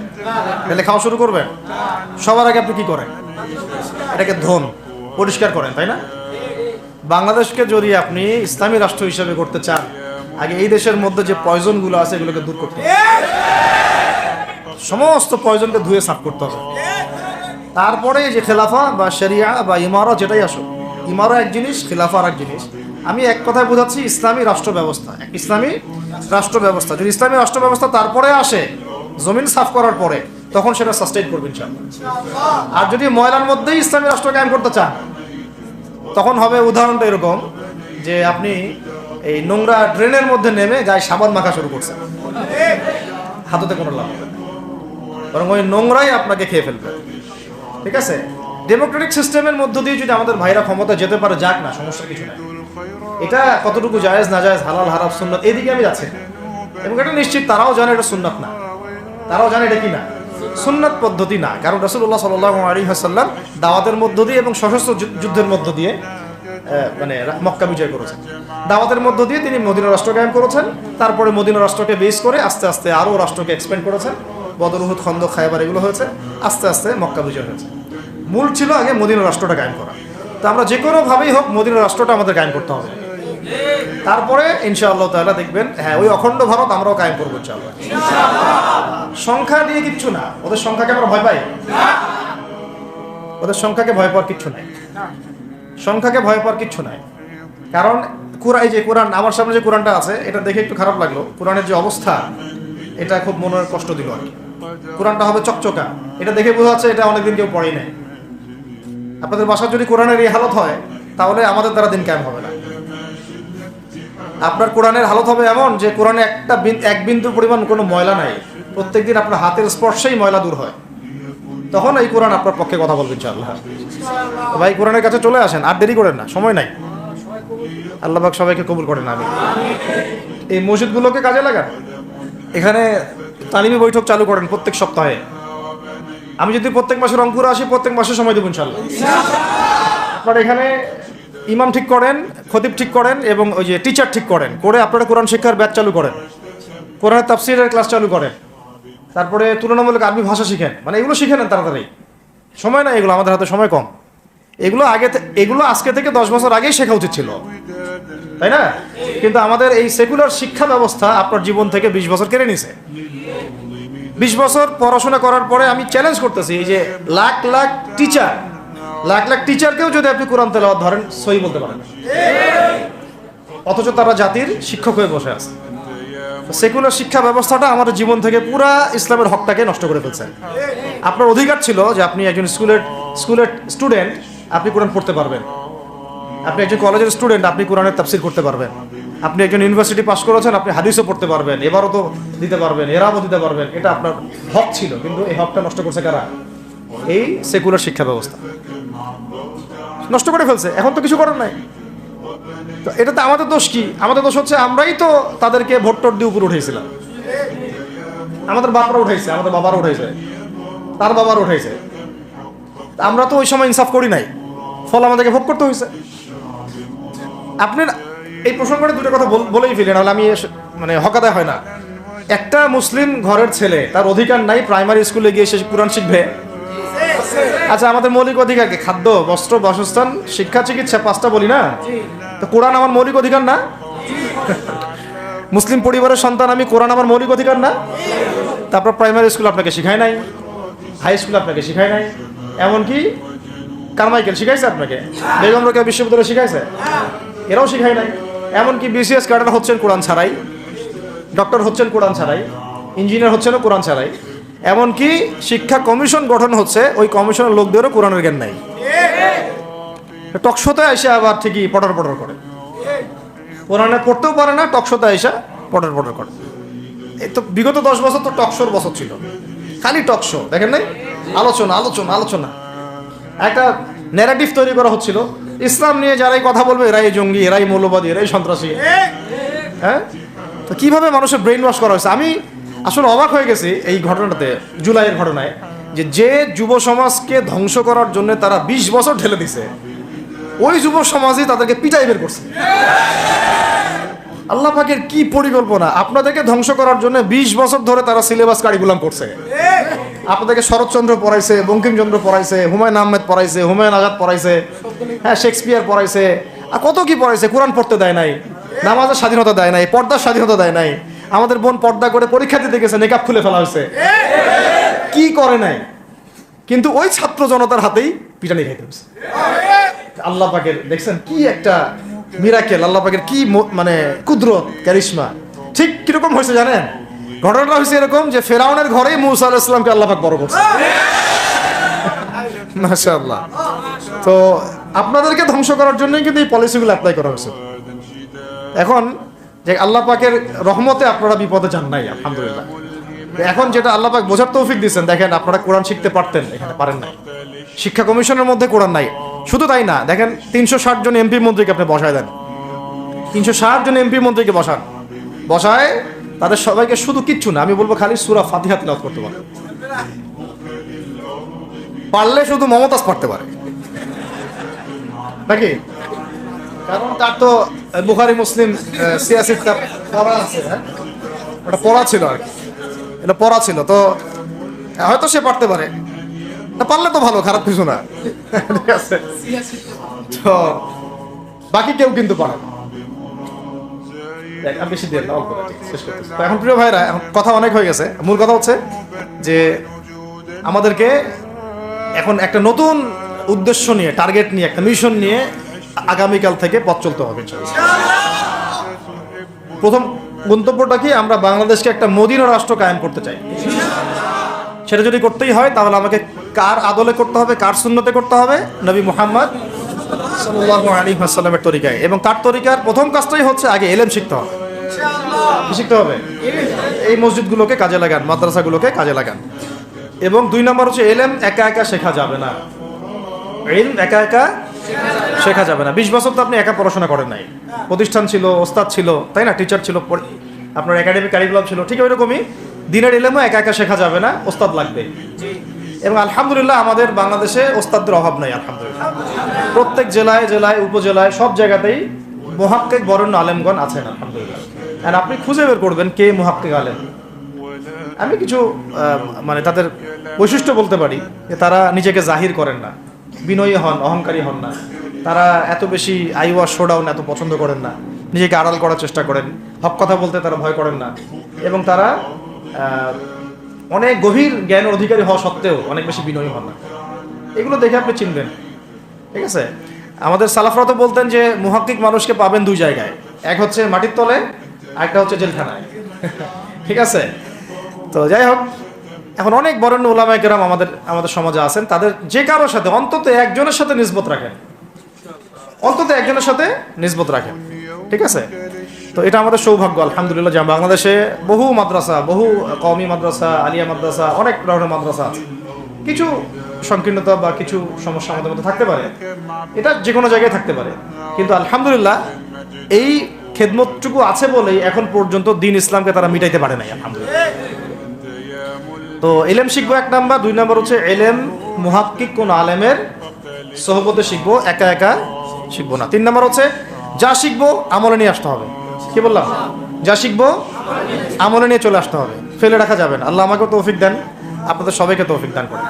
তাহলে খাওয়া শুরু করবেন? সবার আগে আপনি কি করেন? এটাকে ধোন, পরিষ্কার করেন, তাই না? বাংলাদেশকে যদি আপনি ইসলামী রাষ্ট্র হিসেবে করতে চান, আগে এই দেশের মধ্যে যে পয়জনগুলো আছে এগুলোকে দূর করতে হবে, সমস্ত পয়জনকে ধুয়ে সাফ করতে হবে। তারপরে যে খেলাফা বা শরিয়া বা ইমারা যেটাই আসুক, ইমারা এক জিনিস, খেলাফা আর এক জিনিস। আমি এক কথায় বোঝাচ্ছি ইসলামী রাষ্ট্র ব্যবস্থা, ইসলামী রাষ্ট্র ব্যবস্থা। যদি ইসলামী রাষ্ট্র ব্যবস্থা তারপরে আসে, জমিন সাফ করার পরে, তখন সেটা সাস্টেইন করবেন ইনশাআল্লাহ। আর যদি ময়লার মধ্যেই ইসলামী রাষ্ট্র কায়েম করতে চান, তখন হবে উদাহরণটা এরকম যে আপনি এই নোংরা ড্রেনের মধ্যে নেমে গায়ে সাবান মাখা শুরু করছেন, হাততে কোনো লাভ হবে না, বরং ওই নোংরাই আপনাকে খেয়ে ফেলবে। ঠিক আছে, ডেমোক্রেটিক সিস্টেমের মধ্য দিয়ে যদি আমাদের ভাইরা ক্ষমতা যেতে পারে, যাক না, সমস্যা কিছু নাই। এটা কতটুকু জায়েজ না জায়েজ, হালাল হারাম সুন্নাত, এদিকে আমি যাচ্ছি না। এবং এটা নিশ্চিত তারাও জানে এটা সুন্নাত না, তারাও জানে এটা কি না, সুন্নাত পদ্ধতি না। কারণ রাসূলুল্লাহ সাল্লাল্লাহু আলাইহি ওয়াসাল্লাম দাওয়াতের মধ্য দিয়ে এবং সশস্ত্র যুদ্ধের মধ্য দিয়ে মানে মক্কা বিজয় করেছেন। দাওয়াতের মধ্য দিয়ে তিনি মদিনা রাষ্ট্র কায়েম করেছেন। তারপরে মদিনা রাষ্ট্রকে বেস করে আস্তে আস্তে আরও রাষ্ট্রকে এক্সপ্যান্ড করেছেন। বদর, উহুদ, খন্দক, খায়বার এগুলো হয়েছে, আস্তে আস্তে মক্কা বিজয় হয়েছে। মূল ছিল আগে মদিনা রাষ্ট্রটা কায়েম করা। তো আমরা যে কোনোভাবেই হোক মদিনা রাষ্ট্রটা আমাদের কায়েম করতে হবে। তারপরে ইনশাআল্লাহ তাআলা দেখবেন, হ্যাঁ, ওই অখণ্ড ভারত আমরাও কায়েম করবো ইনশাআল্লাহ। সংখ্যা দিয়ে কিচ্ছু না, ওদের সংখ্যাকে আমরা ভয় পাই? ওদের সংখ্যাকে ভয় পাওয়ার কিচ্ছু নাই, সংখ্যাকে ভয় পাওয়ার কিচ্ছু নাই। কারণ এই যে কোরআন, আমার সামনে যে কোরআনটা আছে, এটা দেখে একটু খারাপ লাগলো। কোরআনের যে অবস্থা, এটা খুব মনের কষ্ট দিল আর কি। কোরআনটা হবে চকচকা, এটা দেখে বোঝা যাচ্ছে এটা অনেকদিন কেউ পড়েই নাই। আপনাদের বাসায় যদি কোরআনের এই হালত হয়, তাহলে আমাদের দ্বারা দিন কায়েম হবে না। আপনার কোরআনের হালত হবে এমন যে কোরআনে এক বিন্দু পরিমাণ কোনো ময়লা নাই, প্রত্যেকদিন আপনার হাতের স্পর্শেই ময়লা দূর হয়, তখন এই কোরআন আপনার পক্ষে কথা বলবে ইনশাআল্লাহ। ভাই, কোরআনের কাছে চলে আসেন, আর দেরি করেন না, সময় নাই। আল্লাহ পাক সবাইকে কবুল করেন, আমিন। এই মসজিদগুলোকে কাজে লাগান, এখানে তালিমি বৈঠক চালু করেন প্রত্যেক সপ্তাহে। আমি যদি প্রত্যেক মাসে রংপুরে আসি, প্রত্যেক মাসে সময় দেবো ইনশাআল্লাহ। আপনারা এখানে ইমাম ঠিক করেন, খতিব ঠিক করেন, এবং ওই যে টিচার ঠিক করেন, করে আপনারা কোরআন শিক্ষার ব্যাচ চালু করেন, কোরআনের তাফসীরের ক্লাস চালু করেন, তারপরে তুলনামূলক আরবি ভাষা শিখেন। মানে এগুলো শিখে নেন তাড়াতাড়ি, সময় না এগুলো, আমাদের হাতে সময় কম। এগুলো আজকে থেকে 10 বছর আগেই শেখা উচিত ছিল, তাই না? কিন্তু আমাদের এই সেকুলার শিক্ষা ব্যবস্থা আপনার জীবন থেকে 20 বছর কেড়ে নিছে। 20 বছর পড়াশোনা করার পরে আমি চ্যালেঞ্জ করতেছি, এই যে লাখ লাখ টিচারকেও যদি আপনি কোরআন তেলাওয়াত ধরেন, সহি বলতে পারেন, অথচ তারা জাতির শিক্ষক হয়ে বসে আছে। সেকুলার শিক্ষা ব্যবস্থাটা আমাদের জীবন থেকে পুরা ইসলামের হকটাকে নষ্ট করে ফেলছে। আপনার অধিকার ছিল যে আপনি একজন স্কুলের স্টুডেন্ট, আপনি কোরআন পড়তে পারবেন। আপনি একজন কলেজের স্টুডেন্ট, আপনি কোরআনের তাফসীর করতে পারবেন। আপনি একজন ইউনিভার্সিটি পাস করেছেন, আপনি হাদিসও পড়তে পারবেন, এবারও তো দিতে পারবেন, এরাও দিতে পারবেন। এটা আপনার হক ছিল, কিন্তু এই হকটা নষ্ট করছে কারা? এই সেকুলার শিক্ষা ব্যবস্থা নষ্ট করে ফেলছে। এখন তো কিছু করার নাই। তো এটাতে আমাদের দোষ কি? আমাদের দোষ হচ্ছে আমরাই তো তাদেরকে ভোট টোট দিয়ে উপরে উঠেছিলাম। আমাদের বাপরা উঠাইছে, আমাদের বাবারা উঠাইছে, তার বাবার উঠাইছে। আমরা তো ওই সময় ইনসাফ করি নাই, ফল আমাদেরকে ভোগ করতে হয়েছে। আপনি এই প্রসঙ্গে দুটো কথা বলেই ফেলেন, নাহলে আমি মানে হকাদায় হয় না। একটা মুসলিম ঘরের ছেলে, তার অধিকার নাই প্রাইমারি স্কুলে গিয়ে সে কোরআন শিখবে? আচ্ছা, আমাদের মৌলিক অধিকার কি? খাদ্য, বস্ত্র, বাসস্থান, শিক্ষা, চিকিৎসা, 5টা বলি না? তো কোরআন আমার মৌলিক অধিকার না? মুসলিম পরিবারের সন্তান আমি, কোরআন আমার মৌলিক অধিকার না? তারপর প্রাইমারি স্কুল আপনাকে শিখায় নাই, হাই স্কুল আপনাকে শিখায় নাই, এমনকি কারমাইকেল শিখাইছে আপনাকে, বেগম রোকেয়া বিশ্ববিদ্যালয় শিখাইছে, এরাও শিখায় নাই। এমনকি বিসিএস ক্যাডার হচ্ছেন কোরআন ছাড়াই, ডক্টর হচ্ছেন কোরআন ছাড়াই, ইঞ্জিনিয়ার হচ্ছেনও কোরআন ছাড়াই। এমনকি শিক্ষা কমিশন গঠন হচ্ছে, ওই কমিশনের লোকদেরও কোরআনের জ্ঞান নাই। টকশোতে এসে আবার ঠিকই পটর করে, কোরআনে পড়তেও পারে না, টকশোতে এসে পটর করে। এই তো বিগত 10 বছর তো টকশোর বছর ছিল, খালি টকশো, দেখেন নাই? আলোচনা, একটা ন্যারেটিভ তৈরি করা হচ্ছিল। ইসলাম নিয়ে যারাই কথা বলবে, এরাই জঙ্গি, এরাই মৌলবাদী, এরাই সন্ত্রাসী। হ্যাঁ, তো কিভাবে মানুষের ব্রেইন ওয়াশ করা হয়েছে। আমি আসলে অবাক হয়ে গেছি এই ঘটনাতে, জুলাইয়ের ঘটনায়, যে যুব সমাজকে ধ্বংস করার জন্য তারা 20 বছর ঢেলে দিছে, ওই যুব সমাজই তাদেরকে পিটাই বের করছে। আল্লাহ পাকের কি পরিকল্পনা! আপনাদেরকে ধ্বংস করার জন্য 20 বছর ধরে তারা সিলেবাস কারিকুলাম করছে। আপনাদেরকে শরৎচন্দ্র পড়াইছে, বঙ্কিমচন্দ্র পড়াইছে, হুমায়ুন আহমেদ পড়াইছে, হুমায়ুন আজাদ পড়াইছে, হ্যাঁ, শেক্সপিয়ার পড়াইছে, আর কত কি পড়াইছে। কোরআন পড়তে দেয় নাই, নামাজের স্বাধীনতা দেয় নাই, পর্দার স্বাধীনতা দেয় নাই। আমাদের বোন পর্দা করে পরীক্ষা দিতে গেছে, নেকাব খুলে ফেলা হয়েছে, কি করে নাই। কিন্তু ওই ছাত্র জনতার হাতেই পিটানি খাইতে হয়েছে। আল্লাহ পাকের দেখছেন কি একটা মিরাকেল, আল্লাহ পাকের কি মানে কুদরত, ক্যারিশমা। ঠিক কিরকম হয়েছে জানেন? ঘটনাটা হয়েছে এরকম যে ফেরাউনের ঘরেই মূসা আলাইহিস সালামকে আল্লাহ পাক বড় করছে। মাশাআল্লাহ। তো আপনাদেরকে ধ্বংস করার জন্যই কিন্তু এই পলিসিগুলো অ্যাপ্লাই করা হয়েছে। এখন যে আল্লাহ পাকের রহমতে আপনারা বিপদে যান নাই, আলহামদুলিল্লাহ। এখন যেটা আল্লাহ পাক বোঝার তৌফিক দিচ্ছেন, দেখেন আপনারা কোরআন শিখতে পারতেন, এখানে পারেন নাই। শিক্ষা কমিশনের মধ্যে কোরআন নাই। শুধু তাই না, দেখেন 360 জন এমপি মন্ত্রীকে আপনি বসায় দেন, 360 জন এমপি মন্ত্রীকে বসায় তাদের সবাইকে শুধু কিচ্ছু না, আমি বলবো খালি সূরা ফাতিহা তিলাওয়াত করতে পারে, পারলে শুধু মমতাজ পড়তে পারে নাকি? কারণ তার তো বুখারী মুসলিম সিয়াসি কিতাব পড়া আছে, এটা পড়া ছিল আর কি, এটা পড়া ছিল, তো হয়তো সে পড়তে পারে। না পারলে তো ভালো, খারাপ কিছু না। ঠিক আছে, তো বাকি কেউ কিন্তু পারে না। আমি বেশি দিয়ে অল্প শেষ করতেছি। তো এখন প্রিয় ভাইরা, এখন কথা অনেক হয়ে গেছে। মূল কথা হচ্ছে যে আমাদেরকে এখন একটা নতুন উদ্দেশ্য নিয়ে, টার্গেট নিয়ে, একটা মিশন নিয়ে আগামীকাল থেকে পথ চলতে হবে ইনশাআল্লাহ। প্রথম গন্তব্যটা কি? আমরা বাংলাদেশকে একটা মদিনা রাষ্ট্র কায়েম করতে চাই। সেটা যদি করতেই হয় তাহলে আমাকে কার আদলে করতে হবে, কার সুন্নতে করতে হবে? নবী মুহাম্মদ সাল্লাল্লাহু আলাইহি ওয়াসাল্লামের তরিকায়। এবং তার তরিকার প্রথম কাজটাই হচ্ছে আগে ইলম শিখতে হবে। কি শিখতে হবে? এই মসজিদগুলোকে কাজে লাগান, মাদ্রাসাগুলোকে কাজে লাগান। এবং 2 নম্বর হচ্ছে ইলম একা একা শেখা যাবে না। ইলম একা একা শেখা যাবে না। 20 বছর তো আপনি একা পড়াশোনা করেন নাই, প্রতিষ্ঠান ছিল, ওস্তাদ ছিল, তাই না? টিচার ছিল, আপনার একাডেমিক কারিকুলাম ছিল। ঠিক ওইরকমই দিনের ইলমও একা একা শেখা যাবে না, ওস্তাদ লাগবে। এবং আলহামদুলিল্লাহ আমাদের বাংলাদেশে ওস্তাদদের অভাব নাই আলহামদুলিল্লাহ। প্রত্যেক জেলায় জেলায় উপজেলায় সব জায়গাতেই মুহাক্কিক বরেণ্য আলেমগণ আছেন আলহামদুলিল্লাহ। আর আপনি খুঁজে বের করবেন কে মুহাক্কিক আলেম। আমি কিছু মানে তাদের বৈশিষ্ট্য বলতে পারি যে তারা নিজেকে জাহির করেন না, বিনয়ী হন, অহংকারী হন না। তারা এত বেশি আইওয়া শোডাউন এত পছন্দ করেন না, নিজেকে আড়াল করার চেষ্টা করেন, হক কথা বলতে তারা ভয় করেন না। এবং তারা অনেক গভীর জ্ঞানের অধিকারী হওয়া সত্ত্বেও অনেক বেশি বিনয়ী হন না। এগুলো দেখে আপনি চিনবেন। ঠিক আছে, আমাদের সালাফরা তো বলতেন যে মুহাক্কিক মানুষকে পাবেন 2 জায়গায়, এক হচ্ছে মাটির তলে, আরেকটা হচ্ছে জেলখানায়। ঠিক আছে, তো যাই হোক, এখন অনেক বরেণ্য উলামায়ে কেরাম আমাদের সমাজে আছেন। তাদের যে কারোর সাথে অন্তত একজনের সাথে নিসবত রাখেন, অন্তত একজনের সাথে নিসবত রাখেন। ঠিক আছে, তো এটা আমাদের সৌভাগ্য আলহামদুলিল্লাহ যে বাংলাদেশে বহু মাদ্রাসা, বহু কওমি মাদ্রাসা, আলিয়া মাদ্রাসা, অনেক ধরনের মাদ্রাসা আছে। কিছু সংকীর্ণতা বা কিছু সমস্যা আমাদের মধ্যে থাকতে পারে, এটা যে কোনো জায়গায় থাকতে পারে, কিন্তু আলহামদুলিল্লাহ এই খেদমতটুকু আছে বলেই এখন পর্যন্ত দ্বীন ইসলামকে তারা মিটাইতে পারে নাই আলহামদুলিল্লাহ। তো ইলম শিখবো 1 নাম্বার। 2 নাম্বার হচ্ছে ইলম মুহাক্কিক কোন আলেমের সোহবতে শিখবো, একা একা শিখবো না। 3 নাম্বার হচ্ছে যা শিখবো আমলে নিয়ে আসতে হবে। কি বললাম? যা শিখবো আমলে নিয়ে চলে আসতে হবে, ফেলে রাখা যাবে না। আল্লাহ আমাকে তৌফিক দেন, আপনাদের সবাইকে তৌফিক দান করেন।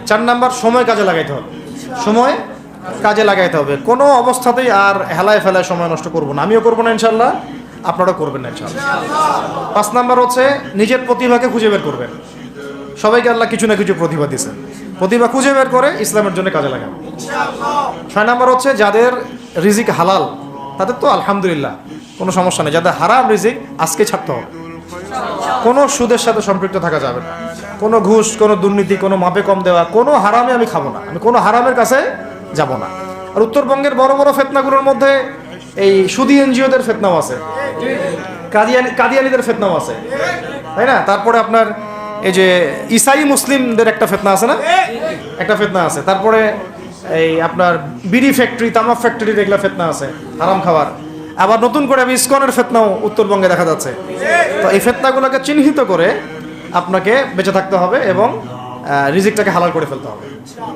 4 নাম্বার সময় কাজে লাগাইতে হবে, সময় কাজে লাগাইতে হবে। কোনো অবস্থাতেই আর হেলায় ফেলায় সময় নষ্ট করবো না, আমিও করবো না ইনশাল্লাহ, আপনারাও করবেন না ইনশাল্লাহ। 5 নাম্বার হচ্ছে নিজের প্রতিভাকে খুঁজে বের করবেন। সবাইকে আল্লাহ কিছু না কিছু প্রতিভা দিয়েছেন, প্রতিভা খুঁজে বের করে ইসলামের জন্য কাজে লাগান। 6 নাম্বার হচ্ছে যাদের রিজিক হালাল তাদের তো আলহামদুলিল্লাহ কোনো সমস্যা নেই, যাদের হারাম রিজিক আজকে ছাড়তে হবে। কোনো সুদের সাথে সম্পৃক্ত থাকা যাবে না, কোনো ঘুষ, কোনো দুর্নীতি, কোনো মাপে কম দেওয়া, কোনো হারামে আমি খাবো না, আমি কোনো হারামের কাছে যাব না। আর উত্তরবঙ্গের বড় বড় ফেতনাগুলোর মধ্যে এই সুদী এনজিওদের ফেতনাও আছে, কাদিয়ানিদের ফেতনাও আছে, তাই না? তারপরে আপনার এই যে ইসাই মুসলিমদের একটা ফেতনা আছে না, একটা ফেতনা আছে। তারপরে এই আপনার বিড়ি ফ্যাক্টরি, তামাক ফ্যাক্টরি, এগুলা ফেতনা আছে হারাম খাবার। আবার নতুন করে ইসকনের ফেতনাও উত্তরবঙ্গে দেখা যাচ্ছে। তো এই ফেতনাগুলোকে চিহ্নিত করে আপনাকে বেঁচে থাকতে হবে এবং রিজিকটাকে হালাল করে ফেলতে হবে।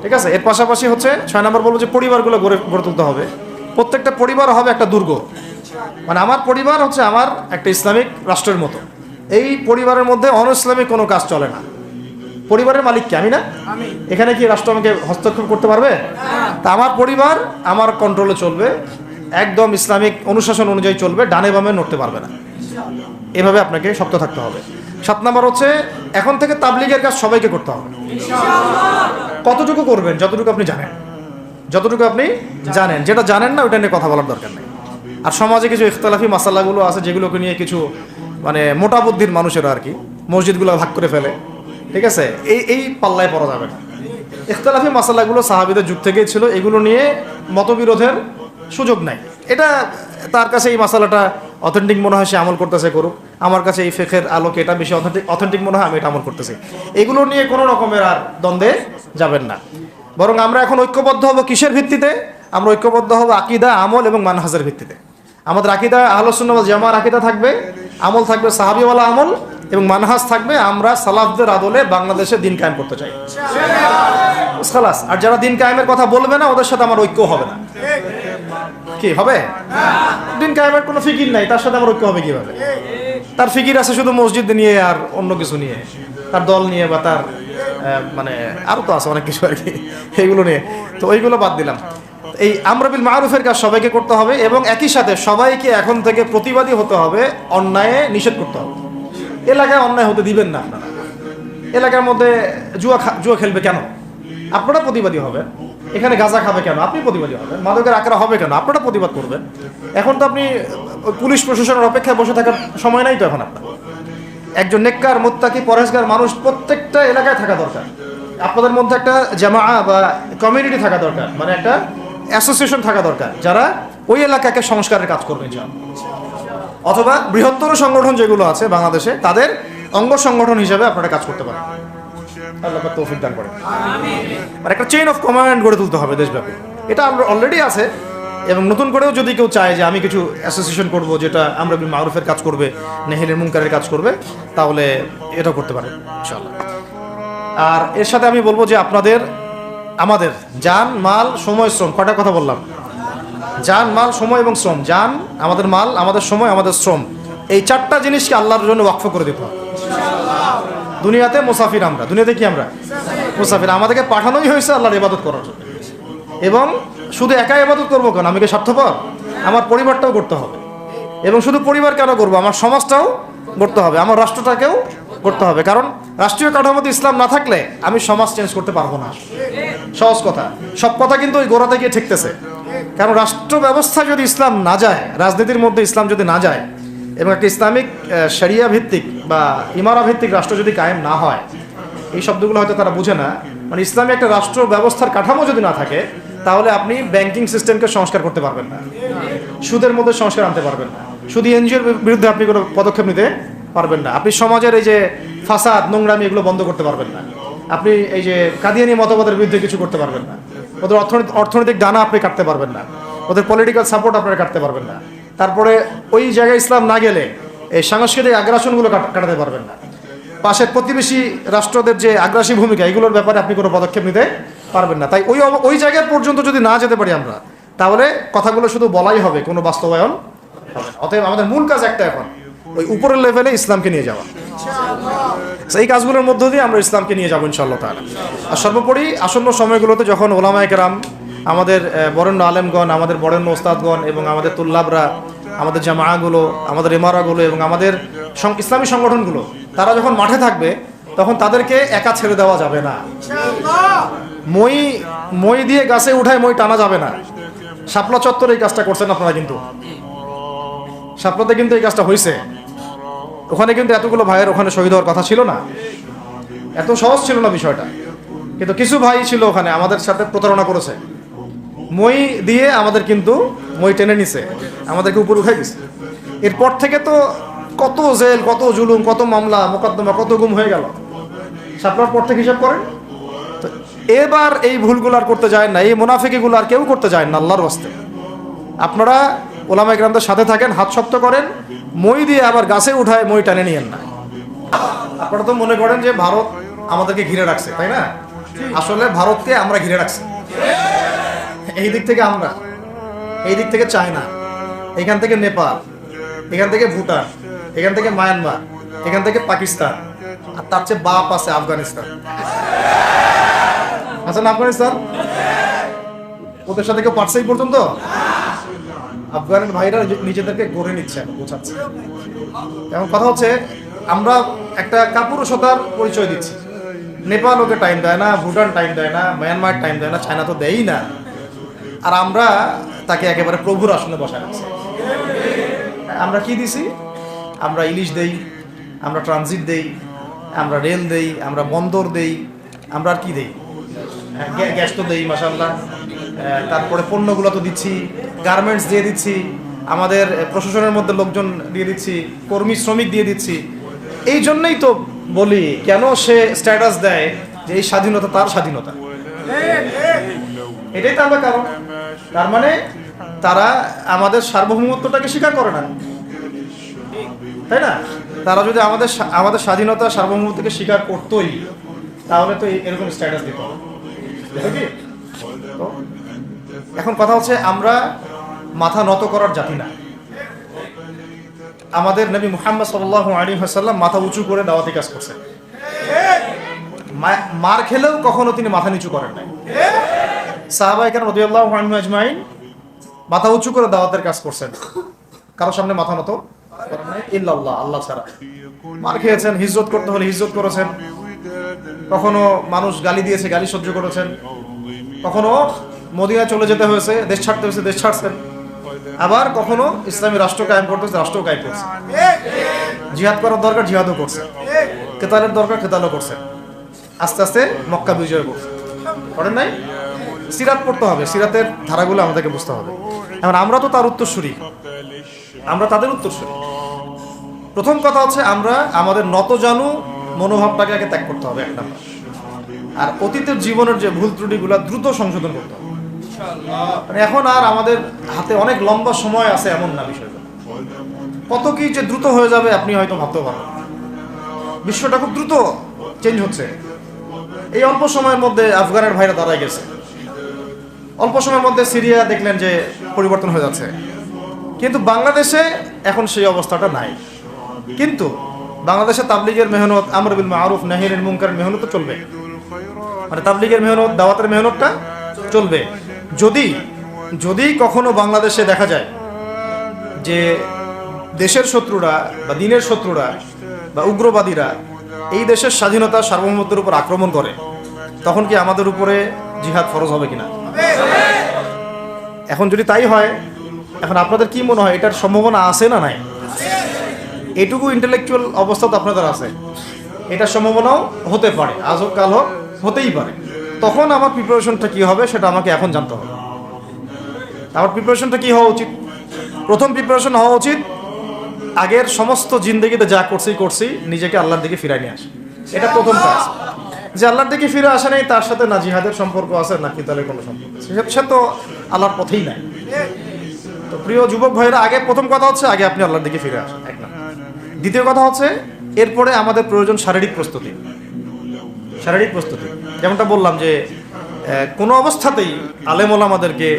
ঠিক আছে, এর পাশাপাশি হচ্ছে 6 নম্বর বলবো যে পরিবারগুলো গড়ে তুলতে হবে। প্রত্যেকটা পরিবার হবে একটা দুর্গ, মানে আমার পরিবার হচ্ছে আমার একটা ইসলামিক রাষ্ট্রের মতো। এই পরিবারের মধ্যে অন-ইসলামিক কোনো কাজ চলে না। পরিবারের মালিক কি? আমি না? এখানে কি রাষ্ট্র আমাকে হস্তক্ষেপ করতে পারবে? তা আমার পরিবার আমার কন্ট্রোলে চলবে, একদম ইসলামিক অনুশাসন অনুযায়ী চলবে, ডানে বামে নড়তে পারবে না। এভাবে আপনাকে শক্ত থাকতে হবে। 7 নম্বর হচ্ছে এখন থেকে তাবলীগের কাজ সবাইকে করতে হবে। কতটুকু করবেন? যতটুকু আপনি জানেন, যতটুকু আপনি জানেন। যেটা জানেন না ওটা নিয়ে কথা বলার দরকার নেই। আর সমাজে কিছু ইখতিলাফি মাসালাগুলো আছে যেগুলোকে নিয়ে কিছু মানে মোটা বুদ্ধির মানুষেরা আর কি মসজিদগুলো ভাগ করে ফেলে। ঠিক আছে, এই পাল্লায় পড়া যাবে না। ইখতিলাফি মাসালাগুলো সাহাবীদের যুগ থেকেই ছিল, এগুলো নিয়ে মতবিরোধের সুযোগ নাই। এটা তার কাছে এই মাসালাটা অথেন্টিক মনে হয়, সে আমল করতেছে, করুক। আমার কাছে এই ফিকহের আলোকে এটা বেশি অথেন্টিক মনে হয়, আমি এটা আমল করতেছি। এগুলো নিয়ে কোনো রকমের আর দ্বন্দ্বে যাবেন না। বরং আমরা এখন ঐক্যবদ্ধ হব কিসের ভিত্তিতে? আমরা ঐক্যবদ্ধ হব আকীদা, আমল এবং মানহাজের ভিত্তিতে। আমাদের আকীদা আহলুস সুন্নাহ ওয়াল জামাআর আকীদা থাকবে, আমল থাকবে সাহাবীওয়ালা আমল, এবং মানহাজ থাকবে আমরা সালাফদের আদলে বাংলাদেশে দিন কায়েম করতে চাই। খালাস। আর যারা দিন কায়েমের কথা বলবে না ওদের সাথে আমার ঐক্য হবে না। কি হবে? দিন কায়েমের কোনো ফিকির নাই, তার সাথে আমার ঐক্য হবে কিভাবে? তার ফিকির আছে শুধু মসজিদ নিয়ে আর অন্য কিছু নিয়ে। তার দল নিয়ে বা তার মানে আরও তো আছে অনেক কিছু আর কি, এইগুলো নিয়ে। তো ওইগুলো বাদ দিলাম। এই আমর বিল মারুফের কাজ সবাইকে করতে হবে এবং একই সাথে সবাইকে এখন থেকে প্রতিবাদী হতে হবে, অন্যায়ে নিষেধ করতে হবে। এলাকায় অন্যায় হতে দিবেন না আপনারা। এলাকার মধ্যে জুয়া খেলবে কেন? আপনারা প্রতিবাদী হবেন। এখানে গাঁজা খাবে কেন? আপনি প্রতিবাদী হবেন। মাদকের আকারা হবে কেন? আপনারা প্রতিবাদ করবেন। এখন তো আপনি পুলিশ প্রশাসনের অপেক্ষায় বসে থাকার সময় নাই তো এখন আপনার। একজন নেককার, মুত্তাকি, পরহেজগার মানুষ প্রত্যেকটা এলাকায় থাকা দরকার। আপনাদের মধ্যে একটা জামা বা কমিউনিটি থাকা দরকার, মানে একটা অ্যাসোসিয়েশন থাকা দরকার, যারা ওই এলাকাকে সংস্কারের কাজ করবে অথবা বৃহত্তর সংগঠন যেগুলো আছে বাংলাদেশে, তাদের অঙ্গ সংগঠন হিসেবে আপনারা কাজ করতে পারেন। আল্লাহ পাক তৌফিক দান করেন। আর একটা চেইন অফ কমান্ড গড়ে তুলতে হবে দেশব্যাপী। এটা আমরা অলরেডি আছে, এবং নতুন করেও যদি কেউ চায় যে আমি কিছু অ্যাসোসিয়েশন করব যেটা আমরা মারুফের কাজ করবে, নেহিলের মুনকারের কাজ করবে, তাহলে এটা করতে পারে ইনশাআল্লাহ। আর এর সাথে আমি বলবো যে আমাদের জান, মাল, সময়, শ্রম, কটা কথা বললাম? জান, মাল, সময় এবং শ্রম। জান, আমাদের মাল, আমাদের সময়, আমাদের শ্রম, এই চারটা জিনিসকে আল্লাহর জন্য ওয়াকফ করে দিতে হবে। দুনিয়াতে মুসাফির আমরা, দুনিয়াতে কি আমরা মুসাফির। আমাদেরকে পাঠানোই হয়েছে আল্লাহর ইবাদত করার জন্য। এবং শুধু একা ইবাদত করবো কেন? আমি কি স্বার্থপর? আমার পরিবারটাও করতে হবে। এবং শুধু পরিবার কেন করবো? আমার সমাজটাও করতে হবে, আমার রাষ্ট্রটাকেও করতে হবে। কারণ রাষ্ট্রীয় কাঠামোতে ইসলাম না থাকলে আমি সমাজ চেঞ্জ করতে পারবো না। সহজ কথা, সব কথা কিন্তু ওই গোড়াতে গিয়ে ঠেকতেছে। কারণ রাষ্ট্র ব্যবস্থা যদি ইসলাম না যায়, রাজনীতির মধ্যে ইসলাম যদি না যায়, এবং একটা ইসলামিক শরিয়া ভিত্তিক বা ইমারা ভিত্তিক রাষ্ট্র যদি কায়েম না হয়, এই শব্দগুলো হয়তো তারা বুঝে না, মানে ইসলামী একটা রাষ্ট্র ব্যবস্থার কাঠামো যদি না থাকে, তাহলে আপনি ব্যাংকিং সিস্টেমকে সংস্কার করতে পারবেন না, সুদের মধ্যে সংস্কার আনতে পারবেন না, শুধু এনজিওর বিরুদ্ধে আপনি কোনো পদক্ষেপ নিতে পারবেন না, আপনি সমাজের এই যে ফাসাদ, নোংরামি, এগুলো বন্ধ করতে পারবেন না, আপনি এই যে কাদিয়ানি মতবাদের বিরুদ্ধে কিছু করতে পারবেন না, ওদের অর্থনৈতিক ডানা আপনি কাটতে পারবেন না, ওদের পলিটিক্যাল সাপোর্ট আপনারা কাটতে পারবেন না। তারপরে ওই জায়গায় ইসলাম না গেলে এই সাংস্কৃতিক আগ্রাসনগুলো কাটাতে পারবেন না। পাশের প্রতিবেশী রাষ্ট্রদের যে আগ্রাসী ভূমিকা, এগুলোর ব্যাপারে আপনি কোনো পদক্ষেপ নিতে পারবেন না। তাই ওই জায়গা পর্যন্ত যদি না যেতে পারি আমরা, তাহলে কথাগুলো শুধু বলাই হবে, কোনো বাস্তবায়ন হবে না। অতএব আমাদের মূল কাজ একটা, এখন ওই উপরের লেভেলে ইসলামকে নিয়ে যাওয়া। এই কাজগুলোর মধ্য দিয়ে আমরা ইসলামকে নিয়ে যাবো ইনশাআল্লাহ তাআলা। আর সর্বোপরি আসন্ন সময়গুলোতে যখন ওলামায়ে কেরাম, আমাদের বরেণ্য আলেমগণ, আমাদের বরেণ্য ওস্তাদগণ এবং আমাদের তুল্লাবরা, আমাদের জামাআগুলো, আমাদের ইমারাগুলো এবং আমাদের ইসলামী সংগঠনগুলো, তারা যখন মাঠে থাকবে, তখন তাদেরকে একা ছেড়ে দেওয়া যাবে না। মই দিয়ে গাছে উঠায় মই টানা যাবে না। শাপলা চত্বরে এই কাজটা করছেন আপনারা, কিন্তু শাপলাতে কিন্তু এই কাজটা হয়েছে। ওখানে কিন্তু এতগুলো ভাইয়ের ওখানে শহীদ হওয়ার কথা ছিল না, এত সহজ ছিল না বিষয়টা। কিন্তু কিছু ভাই ছিল ওখানে আমাদের সাথে প্রতারণা করেছে, মই দিয়ে আমাদের কিন্তু মই টেনে নিছে, আমাদেরকে উপর উঠাই দিছে। এরপর থেকে তো কত জেল, কত জুলুম, কত মামলা মোকদ্দমা, কত গুম হয়ে গেল। শাপলার পর থেকে হিসাব করেন তো। এবার এই ভুলগুলো আর করতে যায় না, এই মুনাফিকিগুলো আর কেউ করতে যায় না আল্লাহর ওয়াস্তে। আপনারা ওলামায়ে কেরামদের সাথে থাকেন, হাত শক্ত করেন, মই দিয়ে আবার গাছে উঠায় মই টানে নিয়েন না। আপনারা তো মনে করেন যে ভারত আমাদেরকে ঘিরে রাখছে, তাই না? আসলে ভারতকে আমরা ঘিরে রাখছি। এই দিক থেকে আমরা, এই দিক থেকে চায়না, এখান থেকে নেপাল, এখান থেকে ভুটান, এখান থেকে মায়ানমার, এখান থেকে পাকিস্তান, আর তার চেয়ে বাপ আছে আফগানিস্তান। আচ্ছা না, আফগানিস্তান ওদের সাথে কেউ পারছে এই পর্যন্ত? আফগানের ভাইরা নিজেদেরকে গড়ে নিচ্ছে, বোঝাচ্ছে। এখন কথা হচ্ছে, আমরা একটা কাপুরুষতার পরিচয় দিচ্ছি। নেপাল ওকে টাইম দেয় না, ভুটান টাইম দেয় না, মায়ানমার টাইম দেয় না, চায়না তো দেয়ই না, আর আমরা তাকে একেবারে প্রভুর আসনে বসায় রাখছি। আমরা কি দিছি? আমরা ইলিশ দেই, আমরা ট্রানজিট দেই, আমরা রেল দেই, আমরা বন্দর দেই, আমরা আর কি দেই? গ্যাস তো দেই মাশাআল্লাহ, তারপরে পণ্যগুলো তো দিচ্ছি, গার্মেন্টস দিয়ে দিচ্ছি, আমাদের প্রশাসনের মধ্যে লোকজন দিয়ে দিচ্ছি, কর্মী শ্রমিক দিয়ে দিচ্ছি। এই জন্যই তো বলি, কেন সে স্ট্যাটাস দেয় যে এই স্বাধীনতা তার স্বাধীনতা, এটাই তো আমরা কারণ। তার মানে তারা আমাদের সার্বভৌমত্বটাকে স্বীকার করে না, তাই না? তারা যদি আমাদের স্বাধীনতা, সার্বভৌমত্বকে স্বীকার করতোই, তাহলে তো এরকম স্ট্যাটাস দিত। এখন কথা হচ্ছে, আমরা মাথা নত করার জাতি না। আমাদের নবী মুহাম্মদ সাল্লাল্লাহু আলাইহি ওয়াসাল্লাম মাথা উঁচু করে দাওয়াতি কাজ করছে। মার খেলেও কখনো তিনি মাথা নিচু করেন নাই। সাহাবায়ে কেরাম রাদিয়াল্লাহু আনহুম আজমাইন মাথা উঁচু করে দাওয়াতের কাজ করছেন, কারোর সামনে মাথা নত করেন নাই ইল্লাল্লাহ, আল্লাহ ছাড়া। মার খেয়েছেন, হিজরত করতে হলে হিজরত করেছেন, কখনো মানুষ গালি দিয়েছে, গালি সহ্য করেছেন, কখনো মদিনায় চলে যেতে হয়েছে, দেশ ছাড়তে হয়েছে, দেশ ছাড়ছেন, আবার কখনো ইসলামী রাষ্ট্র কায়েম করতে হয়েছে, রাষ্ট্র কায়েম করছে, জিহাদ করার দরকার জিহাদও করছে, কেতালের দরকার কেতালও করছে, আস্তে আস্তে মক্কা বিজয় করছে, করেন নাই? সিরাত পড়তে হবে, সিরাতের ধারাগুলো আমাদেরকে বুঝতে হবে। এখন আমরা তো তার উত্তরসূরি, আমরা তাদের উত্তরসূরি। প্রথম কথা হচ্ছে আমরা আমাদের নতজানু মনোভাবটাকে আগে ত্যাগ করতে হবে, এক নাম্বার। আর অতীতের জীবনের যে ভুল ত্রুটিগুলো দ্রুত সংশোধন করতে হবে। মানে এখন আর আমাদের হাতে অনেক লম্বা সময় আছে এমন না বিষয়টা, কত কি যে দ্রুত হয়ে যাবে আপনি হয়তো ভাবতেও পারেন। বিশ্বটা খুব দ্রুত চেঞ্জ হচ্ছে। এই অল্প সময়ের মধ্যে আফগানের ভাইরা দাঁড়ায় গেছে, অল্প সময়ের মধ্যে সিরিয়া দেখলেন যে পরিবর্তন হয়ে যাচ্ছে, কিন্তু বাংলাদেশে এখন সেই অবস্থাটা নাই। কিন্তু বাংলাদেশে তাবলিগের মেহনত, আমর বিল মারুফ নাহির আনিল মুনকারের মেহনত চলবে, মানে তাবলিগের মেহনত, দাওয়াতের মেহনতটা চলবে। যদি কখনো বাংলাদেশে দেখা যায় যে দেশের শত্রুরা বা দিনের শত্রুরা বা উগ্রবাদীরা এই দেশের স্বাধীনতা সার্বভৌমত্বের উপর আক্রমণ করে, তখন কি আমাদের উপরে জিহাদ ফরজ হবে কিনা? এখন যদি তাই হয়, এখন আপনাদের কি মনে হয় এটার সম্ভাবনা আছে না নাই? এটুকু ইন্টেলেকচুয়াল অবস্থা তো আপনাদের আছে, এটার সম্ভাবনাও হতে পারে, আজ হোক কাল হোক, হতেই পারে। তখন আমার প্রিপারেশনটা কি হবে সেটা আমাকে এখন জানতে হবে। আমার প্রিপারেশনটা কি হওয়া উচিত? প্রথম প্রিপারেশন হওয়া উচিত আগের সমস্ত জিন্দেগিতে যা করছি নিজেকে আল্লাহর দিকে ফিরাই নিয়ে আসে। এটা প্রথম কাজ। যে আল্লাহর দিকে ফিরে আসে নাই, তার সাথে না জিহাদের সম্পর্ক আছে না কিতালের কোনো সম্পর্ক আছে, সে তো আল্লাহর পথেই নাই। তো প্রিয় যুবক ভাইরা, আগে প্রথম কথা হচ্ছে আগে আপনি আল্লাহর দিকে ফিরে আসেন, এক না। দ্বিতীয় কথা হচ্ছে এরপরে আমাদের প্রয়োজন শারীরিক প্রস্তুতি। যেমনটা বললাম যে কোনো অবস্থাতেই আলেম ওলামাদেরকে,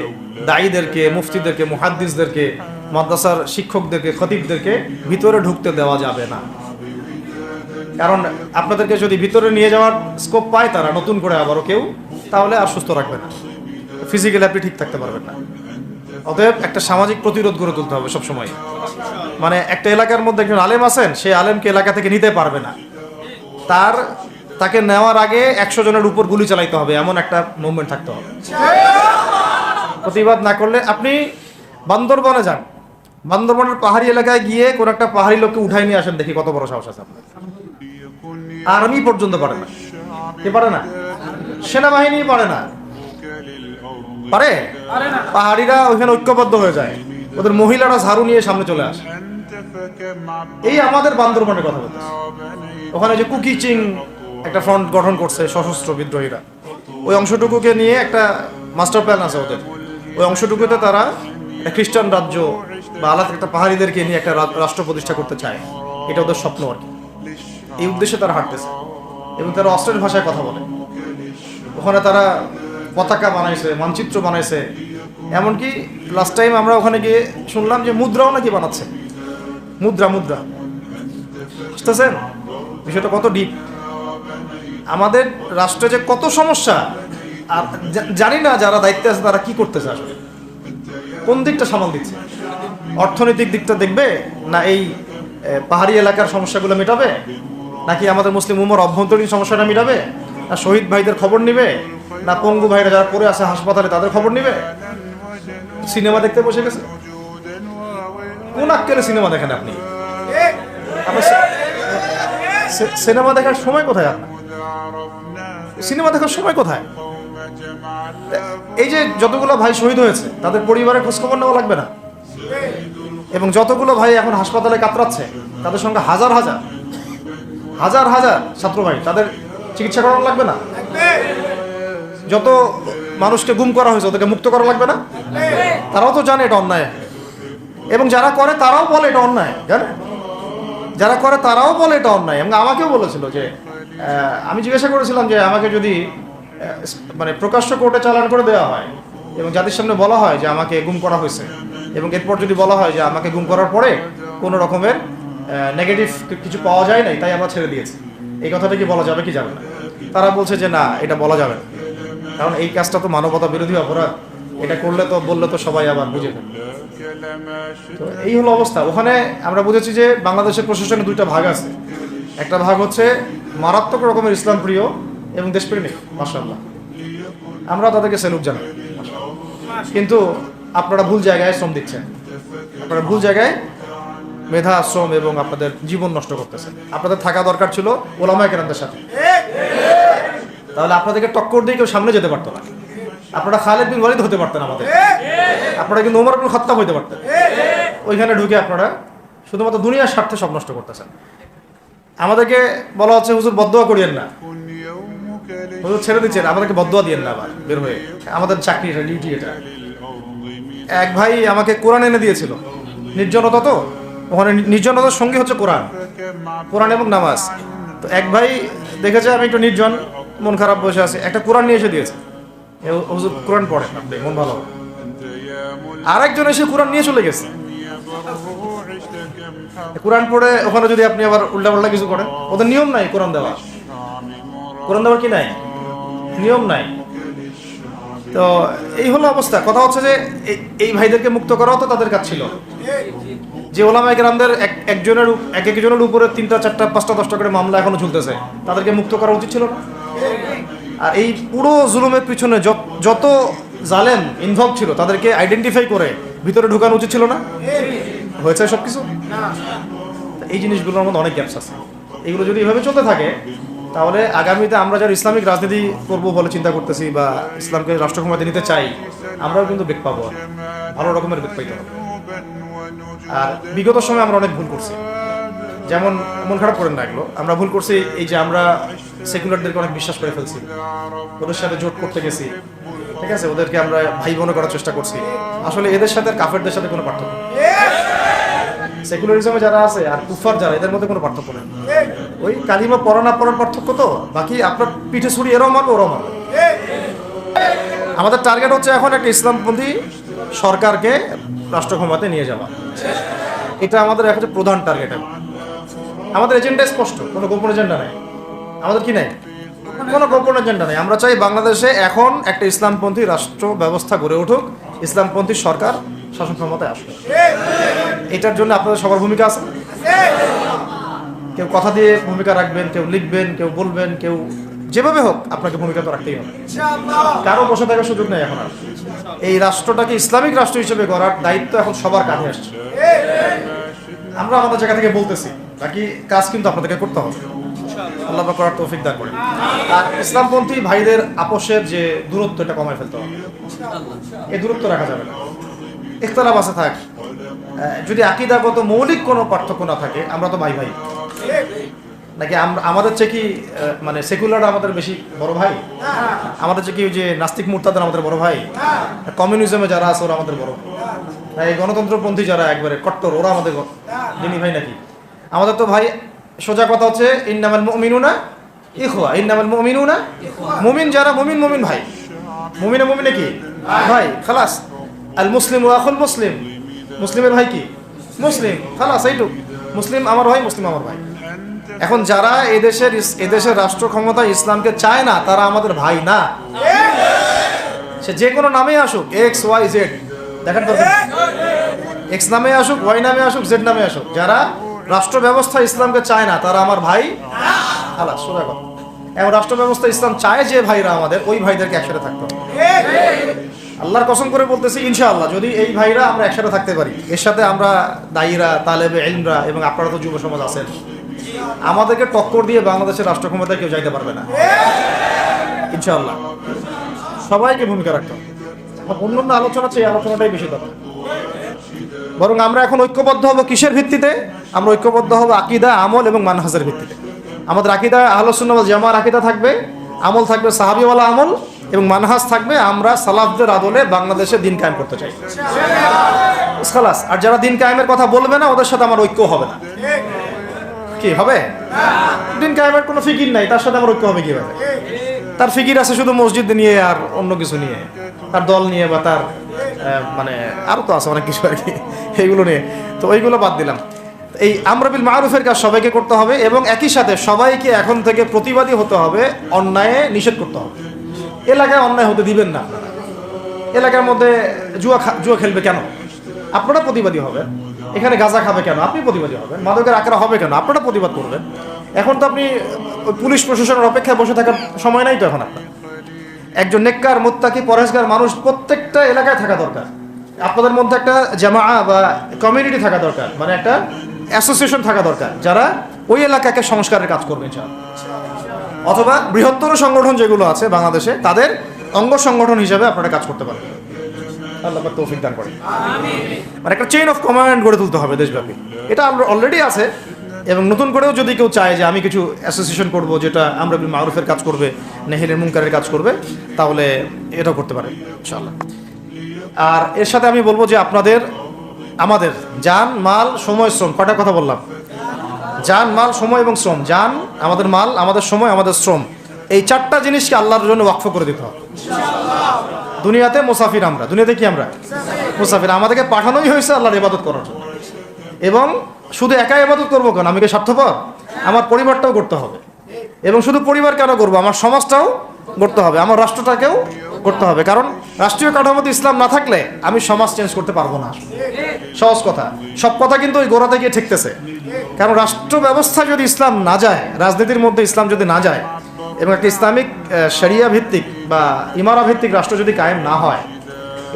দায়ীদেরকে, মুফতিদেরকে, মুহাদ্দিসদেরকে, মাদ্রাসার শিক্ষকদেরকে, খতিবদেরকে ভিতরে ঢুকতে দেওয়া যাবে না। কারণ আপনাদেরকে যদি ভিতরে নিয়ে যাওয়ার স্কোপ পায় তারা নতুন করে আবারও কেউ, তাহলে আর সুস্থ রাখবে না, ফিজিক্যালি আপনি ঠিক থাকতে পারবেন না। অতএব একটা সামাজিক প্রতিরোধ গড়ে তুলতে হবে সবসময়। মানে একটা এলাকার মধ্যে একজন আলেম আছেন, সেই আলেমকে এলাকা থেকে নিতে পারবে না, তাকে নেওয়ার আগে 100 জনের উপর গুলি চালাইতে হবে, এমন একটা মুভমেন্ট থাকতে হবে। প্রতিবাদ না করলে আপনি বান্দরবনে যান, বান্দরবনের পাহাড়ি এলাকায় গিয়ে কোন একটা পাহাড়ি লোককে উঠাই নিয়ে আসেন, দেখি কত বড় সাহস আছে আপনার। আর্মি পর্যন্ত পারে না। কে পারে না? সেনাবাহিনী পারে না। পারে? পাহাড়িরা ওইখানে ঐক্যবদ্ধ হয়ে যায়, ওদের মহিলারা ঝাড়ু নিয়ে সামনে চলে আসে। এই আমাদের বান্দরবনের কথা বলতেছে। ওখানে যে কুকি চিং একটা ফ্রন্ট গঠন করছে সশস্ত্র বিদ্রোহীরা, ওই অংশটুকুকে নিয়ে একটা মাস্টার প্ল্যান আছে ওদের। ওই অংশটুকুতে তারা খ্রিস্টান রাজ্য বা আলাদা একটা পাহাড়িদেরকে নিয়ে একটা রাষ্ট্র প্রতিষ্ঠা করতে চায়, এটা ওদের স্বপ্ন আর কি। এই উদ্দেশ্যে তারা হাঁটতেছে এবং তারা অস্ট্রেল ভাষায় কথা বলে। ওখানে তারা পতাকা বানাইছে, মানচিত্র বানাইছে, এমনকি লাস্ট টাইম আমরা ওখানে গিয়ে শুনলাম যে মুদ্রাও নাকি বানাচ্ছে। মুদ্রা বুঝতেছেন বিষয়টা কত ডিপ? আমাদের রাষ্ট্রে যে কত সমস্যা, আর জানি না যারা দায়িত্বে আছে তারা কি করতেছে, আসলে কোন দিকটা সামাল দিচ্ছে। অর্থনৈতিক দিকটা দেখবে না এই পাহাড়ি এলাকার সমস্যাগুলো মেটাবে, নাকি আমাদের মুসলিম উম্মার অভ্যন্তরীণ সমস্যাটা মেটাবে, না শহীদ ভাইদের খবর নিবে, না পঙ্গু ভাইরা যারা পড়ে আছে হাসপাতালে তাদের খবর নিবে? সিনেমা দেখতে বসে গেছে। কোন আক্কেলে সিনেমা দেখেন আপনি? সিনেমা দেখার সময় কোথায় আপনার? সিনেমা দেখার সময় কোথায়? এই যে যতগুলো ভাই শহীদ হয়েছে তাদের পরিবারের খোঁজখবর নেওয়া লাগবে না? এবং যতগুলো ভাই এখন হাসপাতালে কাতরাচ্ছে তাদের সঙ্গে হাজার হাজার ছাত্র ভাই, তাদের চিকিৎসা করানো লাগবে না? যত মানুষকে গুম করা হয়েছে ওদেরকে মুক্ত করা লাগবে না? তারাও তো জানে এটা অন্যায়, এবং যারা করে তারাও বলে এটা অন্যায়। জানে যারা করে তারাও বলে এটা অন্যায়। এবং আমাকেও বলেছিল যে আমি জিজ্ঞাসা করেছিলাম যে আমাকে যদি মানে প্রকাশ্য কোর্টে চালান করে দেওয়া হয় এবং জাতির সামনে বলা হয় যে আমাকে গুম করা হয়েছে, এবং এরপর যদি বলা হয় যে আমাকে গুম করার পরে কোনো রকমের নেগেটিভ কিছু পাওয়া যায় নাই তাই আমরা ছেড়ে দিয়েছি, এই কথাটা কি বলা যাবে কি যাবে না? তারা বলছে যে না, এটা বলা যাবে না, কারণ এই কাজটা তো মানবতা বিরোধী অপরাধ, এটা করলে তো বললে তো সবাই আবার বুঝে ফেলবে। তো এই হলো অবস্থা। ওখানে আমরা বুঝেছি যে বাংলাদেশের প্রশাসনে দুইটা ভাগ আছে। একটা ভাগ হচ্ছে মারাত্মক রকমের ইসলাম প্রিয় এবং দেশপ্রেমিক, মাশাআল্লাহ, আমরা তাদেরকে স্যালুট জানাই। কিন্তু আপনারা ভুল জায়গায় শ্রম দিচ্ছেন, আপনারা ভুল জায়গায় মেধা, শ্রম এবং আপনাদের জীবন নষ্ট করতেছেন। আপনাদের থাকা দরকার ছিল ওলামায়ে কেরামদের সাথে, তাহলে আপনাদেরকে টক্কর দিয়ে কেউ সামনে যেতে পারতো না। আপনারা খালিদ বিন ওয়ালিদ হতে পারতেন আমাদের, আপনারা কিন্তু ওমর ইবনে খাত্তাব হতে পারতেন। ওইখানে ঢুকে আপনারা শুধুমাত্র দুনিয়ার স্বার্থে সব নষ্ট করতেছেন। আমাদেরকে বলা হচ্ছে হুজুর বদদোয়া করিয়েন না, হুজুর ছেড়ে দিচ্ছেন, আমাদেরকে বদদোয়া দিয়েন না আবার বের হয়ে। আমাদের চাকরি এটা, ডিউটি এটা। এক ভাই আমাকে কোরআন এনে দিয়েছিল, নির্জনতা তো ওখানে, নির্জনতার সঙ্গে হচ্ছে কোরআন, কোরআন এবং নামাজ। তো এক ভাই দেখেছে আমি একটু নির্জন, মন খারাপ বসে আছে, একটা কোরআন নিয়ে এসে দিয়েছে, হুজুর কোরআন পড়েন আপনি, মন ভালো। আরেকজন এসে কোরআন নিয়ে চলে গেছে। কোরআন পড়ে ওখানে যদি আপনি আবার উল্টাপাল্টা কিছু করেন, ওদের নিয়ম নাই কোরআন দেওয়ার, কোরআন দেওয়ার কি নাই, নিয়ম নাই। তো এই হলো অবস্থা। কথা হচ্ছে যে এই ভাইদেরকে মুক্ত করাও তো তাদের কাজ ছিল। যে ওলামায়ে কেরামদের একজনের উপরে 3টা 4টা 5টা 10টা করে মামলা এখনো ঝুলতেছে, তাদেরকে মুক্ত করা উচিত ছিল না? আর এই পুরো জুলুমের পিছনে যত জালেম ইনভলভ ছিল তাদেরকে আইডেন্টিফাই করে ভিতরে ঢুকানো উচিত ছিল না? হয়েছে সব কিছু? এই জিনিসগুলোর মধ্যে অনেক গ্যাপস আছে। এগুলো যদি এভাবে চলতে থাকে তাহলে আগামীতে আমরা যারা ইসলামিক রাজনীতি করব বলে চিন্তা করতেছি বা ইসলামকে রাষ্ট্র ক্ষমতায় নিতে চাই, আমরাও কিন্তু বেগ পাবো, ভালো রকমের বেগ পাইতে হবে। আর বিগত সময় আমরা অনেক ভুল করছি, যেমন মন খারাপ করেন না এগুলো, আমরা ভুল করছি এই যে আমরা সেকুলারদেরকে অনেক বিশ্বাস করে ফেলছি, ওদের সাথে জোট করতে গেছি, ঠিক আছে, ওদেরকে আমরা ভাই বোন করার চেষ্টা করছি। আসলে এদের সাথে আর কাফেরদের সাথে কোনো পার্থক্য নেই। সেকুলারিজমে যারা আছে আর কুফার যারা, এদের মধ্যে কোনো পার্থক্য নেই। ওই কালিমা পড়া না পড়ার পার্থক্য, তো বাকি আপনার পিঠে ছুরি এরাও মারবে ওরাও মারবে। আমাদের টার্গেট হচ্ছে এখন একটা ইসলামপন্থী সরকারকে রাষ্ট্র ক্ষমতায় নিয়ে যাওয়া, এটা আমাদের এখন প্রধান টার্গেট। আমাদের এজেন্ডা স্পষ্ট, কোনো গোপন এজেন্ডা নাই আমাদের। কি নাই? কোনো গোপন এজেন্ডা নাই। আমরা চাই বাংলাদেশে এখন একটা ইসলামপন্থী রাষ্ট্র ব্যবস্থা গড়ে উঠুক, ইসলামপন্থী সরকার শাসন ক্ষমতায় আসবে। এটার জন্য আপনাদের সবার ভূমিকা আছে। কেউ কথা দিয়ে ভূমিকা রাখবেন, কেউ লিখবেন, কেউ বলবেন, কেউ যেভাবে হোক আপনাকে ভূমিকা তো রাখতেই হবে। কারো বসে থাকার সুযোগ নেই এখন আর। এই রাষ্ট্রটাকে ইসলামিক রাষ্ট্র হিসেবে গড়ার দায়িত্ব এখন সবার কাঁধে আসছে। আমরা আমাদের জায়গা থেকে বলতেছি, বাকি কাজ কিন্তু আপনাদেরকে করতে হবে। আল্লাহ পাক করার তৌফিক দান করেন। আর ইসলামপন্থী ভাইদের আপোষের যে দূরত্ব, এটা কমায় ফেলতে হবে। এই দূরত্ব রাখা যাবে না। ইখতিলাফ আছে থাক, যদি আকীদাগত মৌলিক কোনো পার্থক্য না থাকে, আমরা তো ভাই ভাই নাকি? আমাদের চেয়ে কি মানে সেকুলার আমাদের বেশি বড় ভাই? আমাদের চেয়ে কি ওই যে নাস্তিক মুরতাদের আমাদের বড় ভাই? কমিউনিজমে যারা আছে ওরা আমাদের বড় ভাই? এই গণতন্ত্রপন্থী যারা একবারে কট্টর, ওরা আমাদের দিনী ভাই নাকি? আমাদের তো ভাই, সোজা কথা হচ্ছে ইন্নামাল মুমিনুনা ইখওয়া, ইন্নামাল মুমিনুনা, মুমিন যারা মুমিন, মুমিন ভাই। মুমিনে মুমিনে কি ভাই? খালাস। আল মুসলিম ওয়া আখুল মুসলিম, মুসলিমের ভাই কি? মুসলিম, খালাস, এইটুক। মুসলিম আমার ভাই, মুসলিম আমার ভাই। এখন যারা এদেশের রাষ্ট্র ক্ষমতা ইসলামকে চায় না, তারা আমাদের ভাই না। সে যে কোনো নামে আসুক, এক্স ওয়াই জেড, দেখেন তো, এক্স নামে আসুক, ওয়াই নামে আসুক, জেড নামে আসুক, যারা রাষ্ট্র ব্যবস্থা ইসলামকে চায় না তারা আমার ভাই। খালাস, সোজা কথা। এবং রাষ্ট্র ব্যবস্থা ইসলাম চায় যে ভাইরা আমাদের, ওই ভাইদেরকে একসাথে থাকতে হবে। আল্লাহর কসম করে বলতেছি, ইনশাআল্লাহ যদি এই ভাইরা আমরা একসাথে থাকতে পারি, এর সাথে আমরা দায়ীরা, তালেবে ইলমরা এবং আপনারা তো যুব সমাজ আছেন, আমাদেরকে টক্কর দিয়ে বাংলাদেশের রাষ্ট্র ক্ষমতায় কেউ যাইতে পারবে না ইনশাআল্লাহ। সবাইকে ভূমিকা রাখতে হবে। অন্যান্য আলোচনা চেয়ে আলোচনাটাই বেশি দরকার। বরং আমরা এখন ঐক্যবদ্ধ হব কিসের ভিত্তিতে? আমরা ঐক্যবদ্ধ হব আকীদা, আমল এবং মানহাজের ভিত্তিতে। আমাদের আকীদা আহলুস সুন্নাহ ওয়াল জামাআর আকীদা থাকবে, আমল থাকবে সাহাবীওয়ালা আমল, এবং মানহাজ থাকবে আমরা সালাফদের আদলে বাংলাদেশে দিন কায়েম করতে চাই। খালাস। আর যারা দিন কায়েমের কথা বলবে না, ওদের সাথে আমার ঐক্য হবে না। কি হবে? দিন কায়েমের কোনো ফিকির নাই, তার সাথে আমার ঐক্য হবে কিভাবে? তার ফিকির আছে শুধু মসজিদ নিয়ে আর অন্য কিছু নিয়ে, তার দল নিয়ে বা তার মানে আরো তো আছে অনেক কিছু আর কি, এইগুলো নিয়ে। তো ওইগুলো বাদ দিলাম। এই আমর বিল মারুফের কাজ সবাইকে করতে হবে এবং একই সাথে সবাইকে এখন থেকে প্রতিবাদী হতে হবে, অন্যায় নিষেধ করতে হবে। এলাকায় অন্যায় হতে দিবেন না আপনারা। এলাকার মধ্যে জুয়া খেলবে কেন? আপনারা প্রতিবাদী হবেন। এখানে গাঁজা খাবে কেন? আপনি প্রতিবাদী হবেন। মাদকের আকারা হবে কেন? আপনারা প্রতিবাদ করবেন। এখন তো আপনি পুলিশ প্রশাসনের অপেক্ষায় বসে থাকার সময় নাই তো এখন আপনার। একজন নেককার, মুত্তাকি, পরহেজগার মানুষ প্রত্যেকটা এলাকায় থাকা দরকার। আপনাদের মধ্যে একটা জামা বা কমিউনিটি থাকা দরকার, মানে একটা অ্যাসোসিয়েশন থাকা দরকার যারা ওই এলাকাকে সংস্কারের কাজ করবে ইনশাআল্লাহ। অথবা বৃহত্তর সংগঠন যেগুলো আছে বাংলাদেশে, তাদের অঙ্গ সংগঠন হিসাবে আপনারা কাজ করতে পারবেন। আল্লাহ পাক তৌফিক দান করেন। মানে একটা চেইন অফ কমান্ড গড়ে তুলতে হবে দেশব্যাপী। এটা অলরেডি আছে এবং নতুন করেও যদি কেউ চায় যে আমি কিছু অ্যাসোসিয়েশন করব যেটা আমর বিল মারুফের কাজ করবে, নাহিয়ানিল মুনকারের কাজ করবে, তাহলে এটাও করতে পারে ইনশাআল্লাহ। আর এর সাথে আমি বলবো যে আমাদের জান, মাল, সময়, শ্রম, কয়টা কথা বললাম? জান, মাল, সময় এবং শ্রম। জান, আমাদের মাল, আমাদের সময়, আমাদের শ্রম, এই চারটা জিনিসকে আল্লাহর জন্য ওয়াকফ করে দিতে হবে। দুনিয়াতে মুসাফির আমরা, দুনিয়াতে কি আমরা মুসাফির। আমাদেরকে পাঠানোই হয়েছে আল্লাহর ইবাদত করার জন্য। এবং শুধু একা ইবাদত করবো কেন? আমি কি স্বার্থপর? আমার পরিবারটাও করতে হবে। এবং শুধু পরিবার কেন করবো? আমার সমাজটাও করতে হবে, আমার রাষ্ট্রটাকেও করতে হবে। কারণ রাষ্ট্রীয় কাঠামোতে ইসলাম না থাকলে আমি সমাজ চেঞ্জ করতে পারবো না। সহজ কথা, সব কথা কিন্তু ওই গোড়াতে গিয়ে ঠেকতেছে। কারণ রাষ্ট্র ব্যবস্থা যদি ইসলাম না যায়, রাজনীতির মধ্যে ইসলাম যদি না যায়, এবং একটা ইসলামিক শরিয়া ভিত্তিক বা ইমারা ভিত্তিক রাষ্ট্র যদি কায়েম না হয়,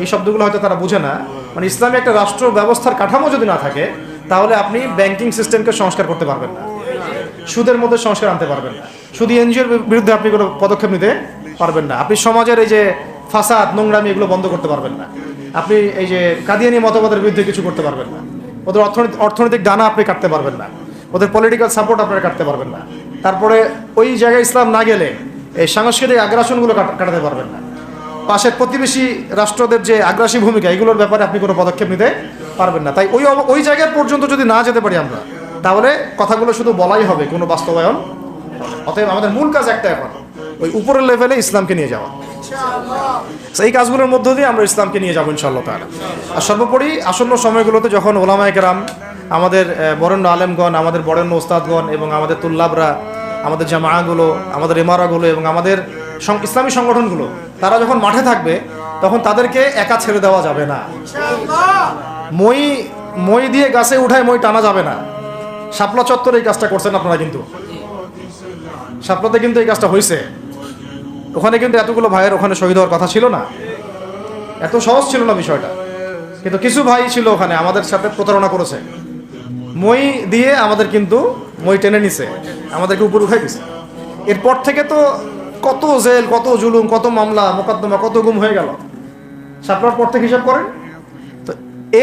এই শব্দগুলো হয়তো তারা বুঝে না। মানে ইসলামী একটা রাষ্ট্র ব্যবস্থার কাঠামো যদি না থাকে, তাহলে আপনি ব্যাংকিং সিস্টেমকে সংস্কার করতে পারবেন না, সুদের মধ্যে সংস্কার আনতে পারবেন না, শুধু এনজিওর বিরুদ্ধে আপনি কোনো পদক্ষেপ নিতে পারবেন না, আপনি সমাজের এই যে ফাসাদ, নোংরামি, এগুলো বন্ধ করতে পারবেন না, আপনি এই যে কাদিয়ানি মতবাদের বিরুদ্ধে কিছু করতে পারবেন না, ওদের অর্থনৈতিক ডানা আপনি কাটতে পারবেন না, ওদের পলিটিক্যাল সাপোর্ট আপনারা কাটতে পারবেন না। তারপরে ওই জায়গায় ইসলাম না গেলে এই সাংস্কৃতিক আগ্রাসনগুলো কাটাতে পারবেন না। পাশের প্রতিবেশী রাষ্ট্রদের যে আগ্রাসী ভূমিকা, এগুলোর ব্যাপারে আপনি কোনো পদক্ষেপ নিতে পারবেন না। তাই ওই জায়গা পর্যন্ত যদি না যেতে পারি আমরা, তাহলে কথাগুলো শুধু বলাই হবে, কোনো বাস্তবায়ন। অতএব আমাদের মূল কাজ একটা, এখন ওই উপরের লেভেলে ইসলামকে নিয়ে যাওয়া। এই কাজগুলোর মধ্য দিয়ে আমরা ইসলামকে নিয়ে যাবো ইনশাআল্লাহ তাআলা। আর সর্বোপরি আসন্ন সময়গুলোতে যখন ওলামায়ে কেরাম, আমাদের বরেণ্য আলেমগণ, আমাদের বরেণ্য ওস্তাদগণ এবং আমাদের তুল্লাবরা, আমাদের জামাআগুলো, আমাদের ইমারাগুলো এবং আমাদের ইসলামী সংগঠনগুলো, তারা যখন মাঠে থাকবে, তখন তাদেরকে একা ছেড়ে দেওয়া যাবে না। মই দিয়ে গাছে উঠায় মই টানা যাবে না। শাপলা চত্বরে এই কাজটা করছেন আপনারা, কিন্তু শাপলাতে কিন্তু এই কাজটা হয়েছে। ওখানে কিন্তু এতগুলো ভাইয়ের ওখানে শহীদ হওয়ার কথা ছিল না, এত সহজ ছিল না বিষয়টা। কিন্তু কিছু ভাই ছিল ওখানে আমাদের সাথে প্রতারণা করেছে, মই দিয়ে আমাদের কিন্তু মই টেনে নিছে, আমাদেরকে উপর উঠাই দিছে। এরপর থেকে তো কত জেল, কত জুলুম, কত মামলা মোকদ্দমা, কত গুম হয়ে গেল। শাপলার পর থেকে হিসাব করেন তো।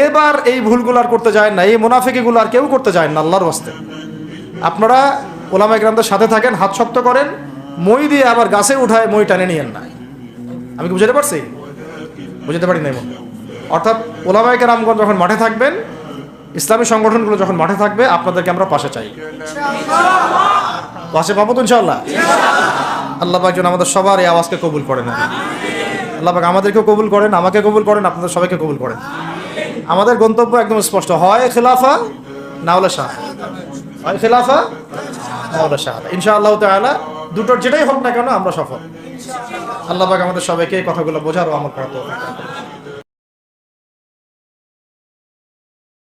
এবার এই ভুলগুলো আর করতে যায় না, এই মুনাফিকিগুলো আর কেউ করতে যায় না আল্লাহর ওয়াস্তে। আপনারা ওলামায়ে কেরামদের সাথে থাকেন, হাত শক্ত করেন, মই দিয়ে আবার গাছে উঠায় মই টানে নিয়েন না। আমি কি বুঝতে পারছি? বুঝতে পারি না এমন। অর্থাৎ ওলামায়ে কেরামগণ যখন মাঠে থাকবেন, ইসলামী সংগঠনগুলো যখন মাঠে থাকবে, আপনাদেরকে আমরা পাশে চাই। পাশে পাবো তো ইনশাআল্লাহ। আল্লাহ পাক যেন আমাদের সবার এই আওয়াজকে কবুল করেন। আল্লাহ পাক আমাদেরকেও কবুল করেন, আমাকে কবুল করেন, আপনাদের সবাইকে কবুল করেন। আমাদের গন্তব্য একদম স্পষ্ট, হয় খেলাফা না হলে শাহাদা, হয় খেলাফা না হলে শাহাদা। ইনশাআল্লাহ তাআলা দুটোর যেটাই হোক না কেন আমরা সফল। আল্লাহ পাক আমাদের সবাইকে এই কথাগুলো বোঝার ও আমল করার তৌফিক দান করুন।